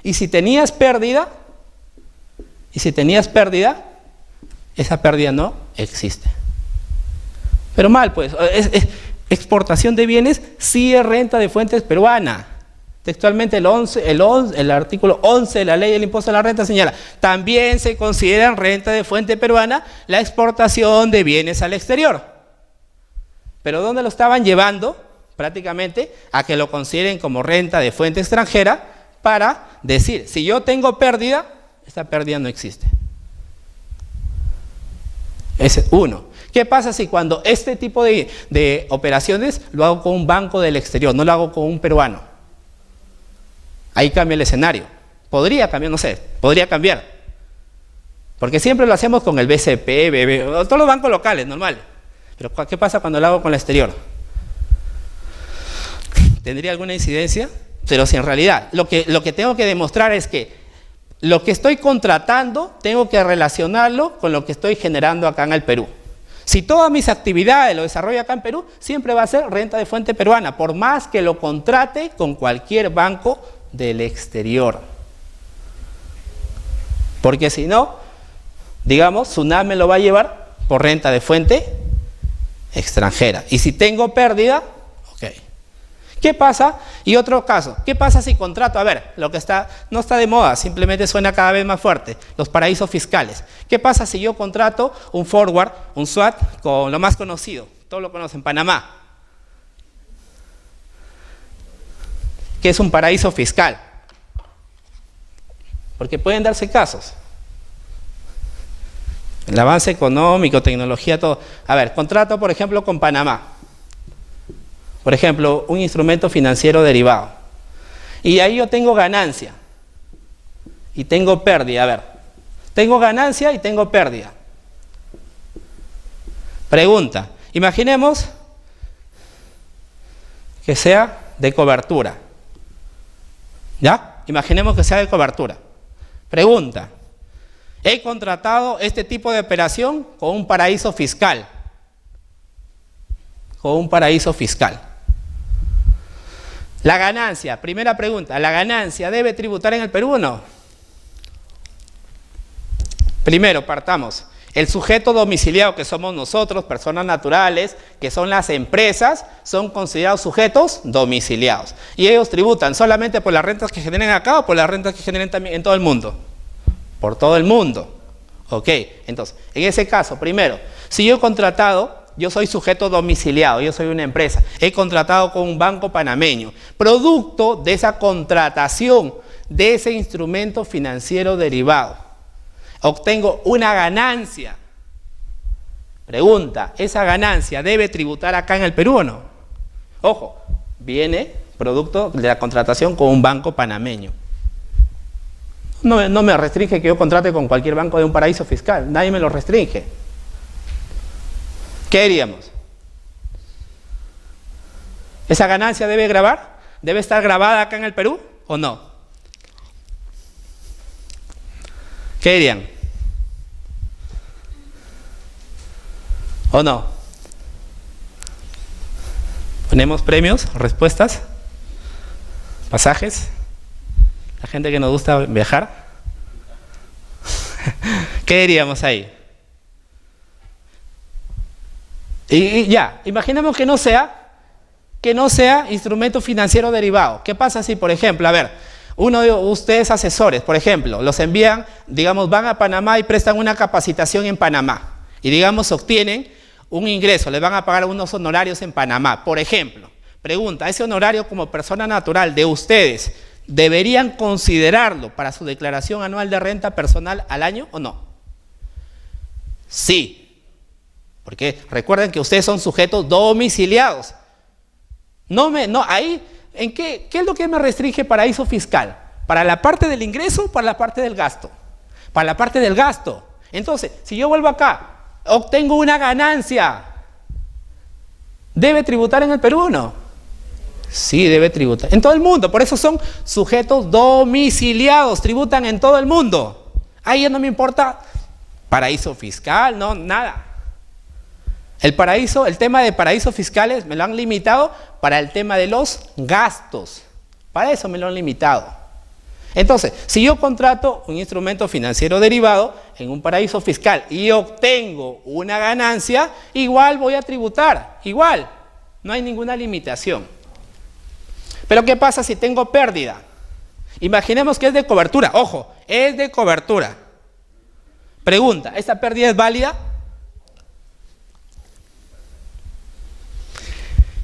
Y si tenías pérdida, esa pérdida no existe. Pero mal, pues, exportación de bienes sí es renta de fuentes peruana. Textualmente el artículo 11 de la ley del impuesto a la renta señala, también se considera renta de fuente peruana la exportación de bienes al exterior. Pero ¿dónde lo estaban llevando? Prácticamente a que lo consideren como renta de fuente extranjera para decir, si yo tengo pérdida, esta pérdida no existe. Es uno. ¿Qué pasa si cuando este tipo de operaciones lo hago con un banco del exterior, no lo hago con un peruano? Ahí cambia el escenario. Podría cambiar, no sé, podría cambiar. Porque siempre lo hacemos con el BCP, BB, todos los bancos locales, normal. Pero ¿qué pasa cuando lo hago con el exterior? ¿Tendría alguna incidencia? Pero si en realidad lo que tengo que demostrar es que lo que estoy contratando tengo que relacionarlo con lo que estoy generando acá en el Perú. Si todas mis actividades lo desarrollo acá en Perú, siempre va a ser renta de fuente peruana, por más que lo contrate con cualquier banco del exterior. Porque si no, digamos, SUNAT me lo va a llevar por renta de fuente extranjera. Y si tengo pérdida, ok. ¿Qué pasa? Y otro caso, ¿qué pasa si contrato? A ver, lo que no está de moda, simplemente suena cada vez más fuerte, los paraísos fiscales. ¿Qué pasa si yo contrato un forward, un SWAT, con lo más conocido? Todos lo conocen, Panamá. ¿Qué es un paraíso fiscal? porque pueden darse casos. El avance económico, tecnología, todo. A ver, contrato, por ejemplo, con Panamá. Por ejemplo, un instrumento financiero derivado. Y ahí yo tengo ganancia. Y tengo pérdida. A ver, tengo ganancia y tengo pérdida. Pregunta. Imaginemos que sea de cobertura. ¿Ya? Imaginemos que sea de cobertura. Pregunta. He contratado este tipo de operación con un paraíso fiscal. Con un paraíso fiscal. La ganancia, primera pregunta, ¿la ganancia debe tributar en el Perú o no? Primero, partamos. El sujeto domiciliado, que somos nosotros, personas naturales, que son las empresas, son considerados sujetos domiciliados. Y ellos tributan solamente por las rentas que generen acá o por las rentas que generen también en todo el mundo. Por todo el mundo. Ok, entonces, en ese caso, primero, si yo he contratado, yo soy sujeto domiciliado, yo soy una empresa, he contratado con un banco panameño, producto de esa contratación de ese instrumento financiero derivado, obtengo una ganancia. Pregunta, ¿esa ganancia debe tributar acá en el Perú o no? Ojo, viene producto de la contratación con un banco panameño. No me restringe que yo contrate con cualquier banco de un paraíso fiscal, nadie me lo restringe. ¿Qué haríamos? ¿Esa ganancia debe grabar? ¿Debe estar grabada acá en el Perú o no? ¿Qué dirían? ¿O no? ¿Ponemos premios, respuestas, pasajes? La gente que nos gusta viajar. ¿Qué diríamos ahí? Y ya, imaginemos que no sea instrumento financiero derivado. ¿Qué pasa si, por ejemplo, a ver, uno de ustedes asesores, por ejemplo, los envían, digamos, van a Panamá y prestan una capacitación en Panamá y, digamos, obtienen un ingreso, les van a pagar unos honorarios en Panamá, por ejemplo. Pregunta, ¿ese honorario como persona natural de ustedes deberían considerarlo para su declaración anual de renta personal al año o no? Sí. Porque recuerden que ustedes son sujetos domiciliados. Ahí, ¿qué es lo que me restringe paraíso fiscal? ¿Para la parte del ingreso o para la parte del gasto? Para la parte del gasto. Entonces, si yo vuelvo acá, obtengo una ganancia, ¿debe tributar en el Perú o no? Sí, debe tributar. En todo el mundo, por eso son sujetos domiciliados, tributan en todo el mundo. Ahí ya no me importa paraíso fiscal, no, nada. El tema de paraísos fiscales me lo han limitado para el tema de los gastos. Para eso me lo han limitado. Entonces, si yo contrato un instrumento financiero derivado en un paraíso fiscal y obtengo una ganancia, igual voy a tributar, igual. No hay ninguna limitación. Pero ¿qué pasa si tengo pérdida? Imaginemos que es de cobertura. Ojo, es de cobertura. Pregunta, ¿esta pérdida es válida?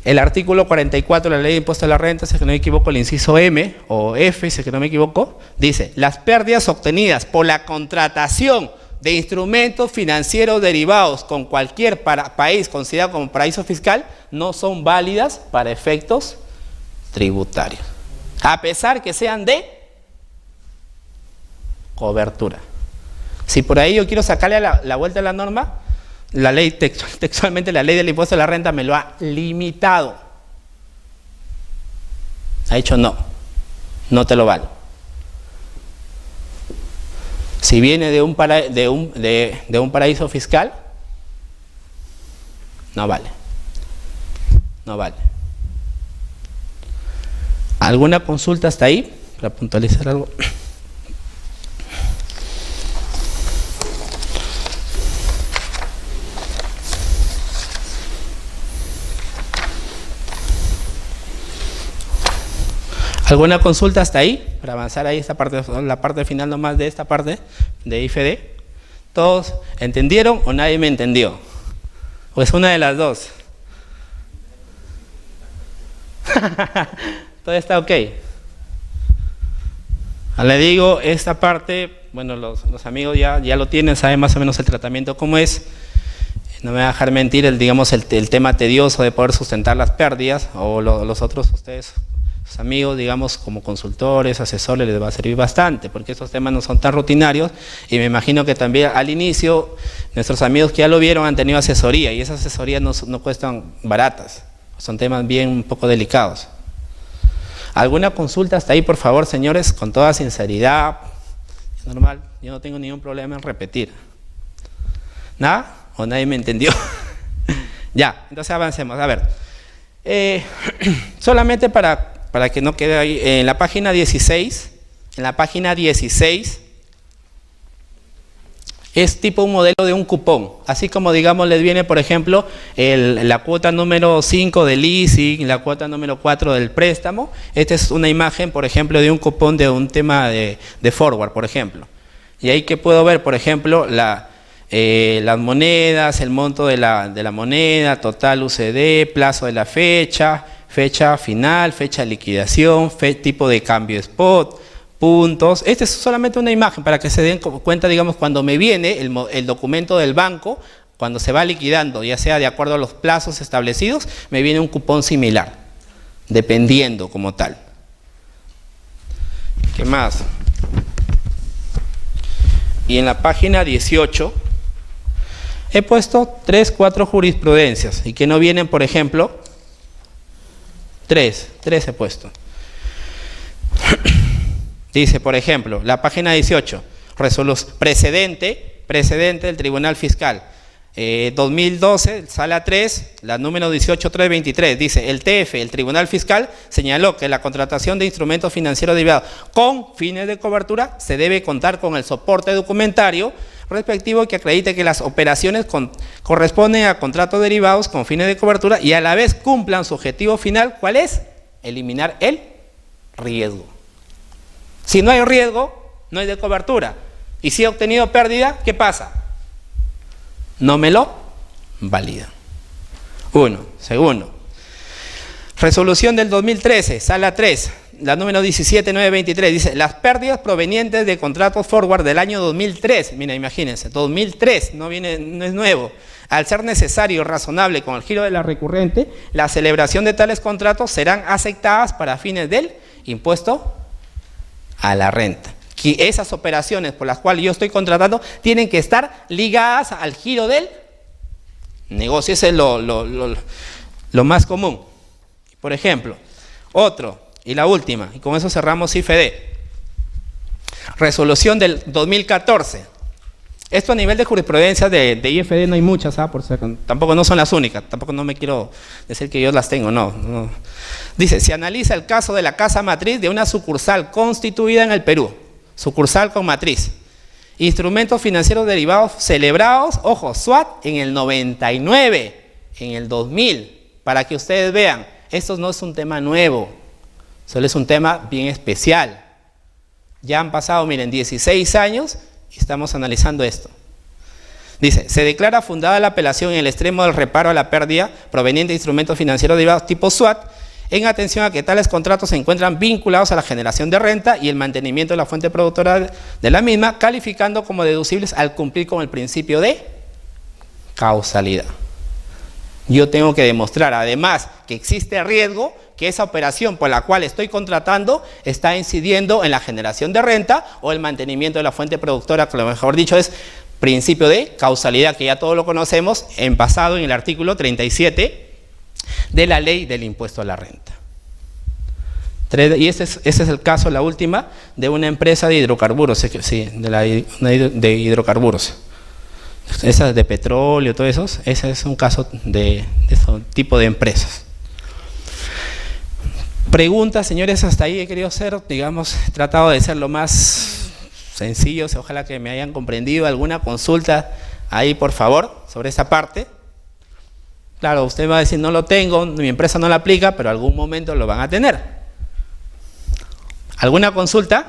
El artículo 44 de la Ley de Impuesto a la Renta, si es que no me equivoco, el inciso M o F, si es que no me equivoco, dice: las pérdidas obtenidas por la contratación de instrumentos financieros derivados con cualquier país considerado como paraíso fiscal no son válidas para efectos tributarios, a pesar que sean de cobertura. Si por ahí yo quiero sacarle la vuelta a la norma, la ley textualmente, la ley del impuesto a la renta me lo ha limitado. Ha dicho no te lo valo. Si viene de un paraíso fiscal, no vale. No vale. ¿Alguna consulta hasta ahí? Para puntualizar algo. ¿Alguna consulta hasta ahí? Para avanzar ahí esta parte, la parte final nomás de esta parte de IFD. ¿Todos entendieron o nadie me entendió? ¿O es una de las dos? Todo está ok. Le digo, esta parte, bueno, los amigos ya lo tienen, saben más o menos el tratamiento cómo es. No me va a dejar mentir, digamos, el tema tedioso de poder sustentar las pérdidas, o los otros, ustedes, sus amigos, digamos, como consultores, asesores, les va a servir bastante, porque estos temas no son tan rutinarios, y me imagino que también al inicio, nuestros amigos que ya lo vieron han tenido asesoría, y esas asesorías no cuestan baratas, son temas bien un poco delicados. ¿Alguna consulta hasta ahí, por favor, señores? Con toda sinceridad, es normal, yo no tengo ningún problema en repetir. ¿Nada? ¿O nadie me entendió? Ya, entonces avancemos. A ver, solamente para que no quede ahí, en la página 16, es tipo un modelo de un cupón, así como, digamos, les viene, por ejemplo, la cuota número 5 del leasing, la cuota número 4 del préstamo. Esta es una imagen, por ejemplo, de un cupón de un tema de forward, por ejemplo. Y ahí que puedo ver, por ejemplo, las monedas, el monto de la moneda, total UCD, plazo de la fecha final, fecha de liquidación, tipo de cambio spot, puntos. Esta es solamente una imagen para que se den cuenta, digamos, cuando me viene el documento del banco, cuando se va liquidando, ya sea de acuerdo a los plazos establecidos, me viene un cupón similar, dependiendo como tal. ¿Qué más? Y en la página 18 he puesto 3, 4 jurisprudencias, y que no vienen, por ejemplo, 3 he puesto. Dice, por ejemplo, la página 18, precedente del Tribunal Fiscal, 2012, sala 3, la número 18323, dice, el TF, el Tribunal Fiscal, señaló que la contratación de instrumentos financieros derivados con fines de cobertura se debe contar con el soporte documentario respectivo que acredite que las operaciones corresponden a contratos derivados con fines de cobertura y a la vez cumplan su objetivo final, ¿cuál es? Eliminar el riesgo. Si no hay riesgo, no hay de cobertura. Y si he obtenido pérdida, ¿qué pasa? No me lo valida. Uno. Segundo, resolución del 2013, sala 3, la número 17923, dice, las pérdidas provenientes de contratos forward del año 2003, mira, imagínense, 2003, no es nuevo, al ser necesario y razonable con el giro de la recurrente, la celebración de tales contratos serán aceptadas para fines del impuesto a la renta. Que esas operaciones por las cuales yo estoy contratando tienen que estar ligadas al giro del negocio. Ese es lo más común. Por ejemplo, otro, y la última, y con eso cerramos IFD. Resolución del 2014. Esto a nivel de jurisprudencia de IFD no hay muchas, tampoco no son las únicas, tampoco no me quiero decir que yo las tengo, no. Dice, se analiza el caso de la casa matriz de una sucursal constituida en el Perú, sucursal con matriz, instrumentos financieros derivados celebrados, ojo, SWAT en el 99, en el 2000, para que ustedes vean, esto no es un tema nuevo, solo es un tema bien especial. Ya han pasado, miren, 16 años y estamos analizando esto. Dice, se declara fundada la apelación en el extremo del reparo a la pérdida proveniente de instrumentos financieros derivados tipo SWAT, en atención a que tales contratos se encuentran vinculados a la generación de renta y el mantenimiento de la fuente productora de la misma, calificando como deducibles al cumplir con el principio de causalidad. Yo tengo que demostrar, además, que existe riesgo, que esa operación por la cual estoy contratando está incidiendo en la generación de renta o el mantenimiento de la fuente productora, que lo mejor dicho es principio de causalidad, que ya todos lo conocemos, basado en el artículo 37 de la ley del impuesto a la renta. Y ese es el caso, la última, de una empresa de hidrocarburos, sí, de hidrocarburos. Esas de petróleo, todo eso, ese es un caso de ese tipo de empresas. Preguntas, señores, hasta ahí he querido ser, digamos, he tratado de ser lo más sencillo, ojalá que me hayan comprendido. ¿Alguna consulta ahí, por favor, sobre esa parte? Claro, usted va a decir, no lo tengo, mi empresa no la aplica, pero algún momento lo van a tener. ¿Alguna consulta?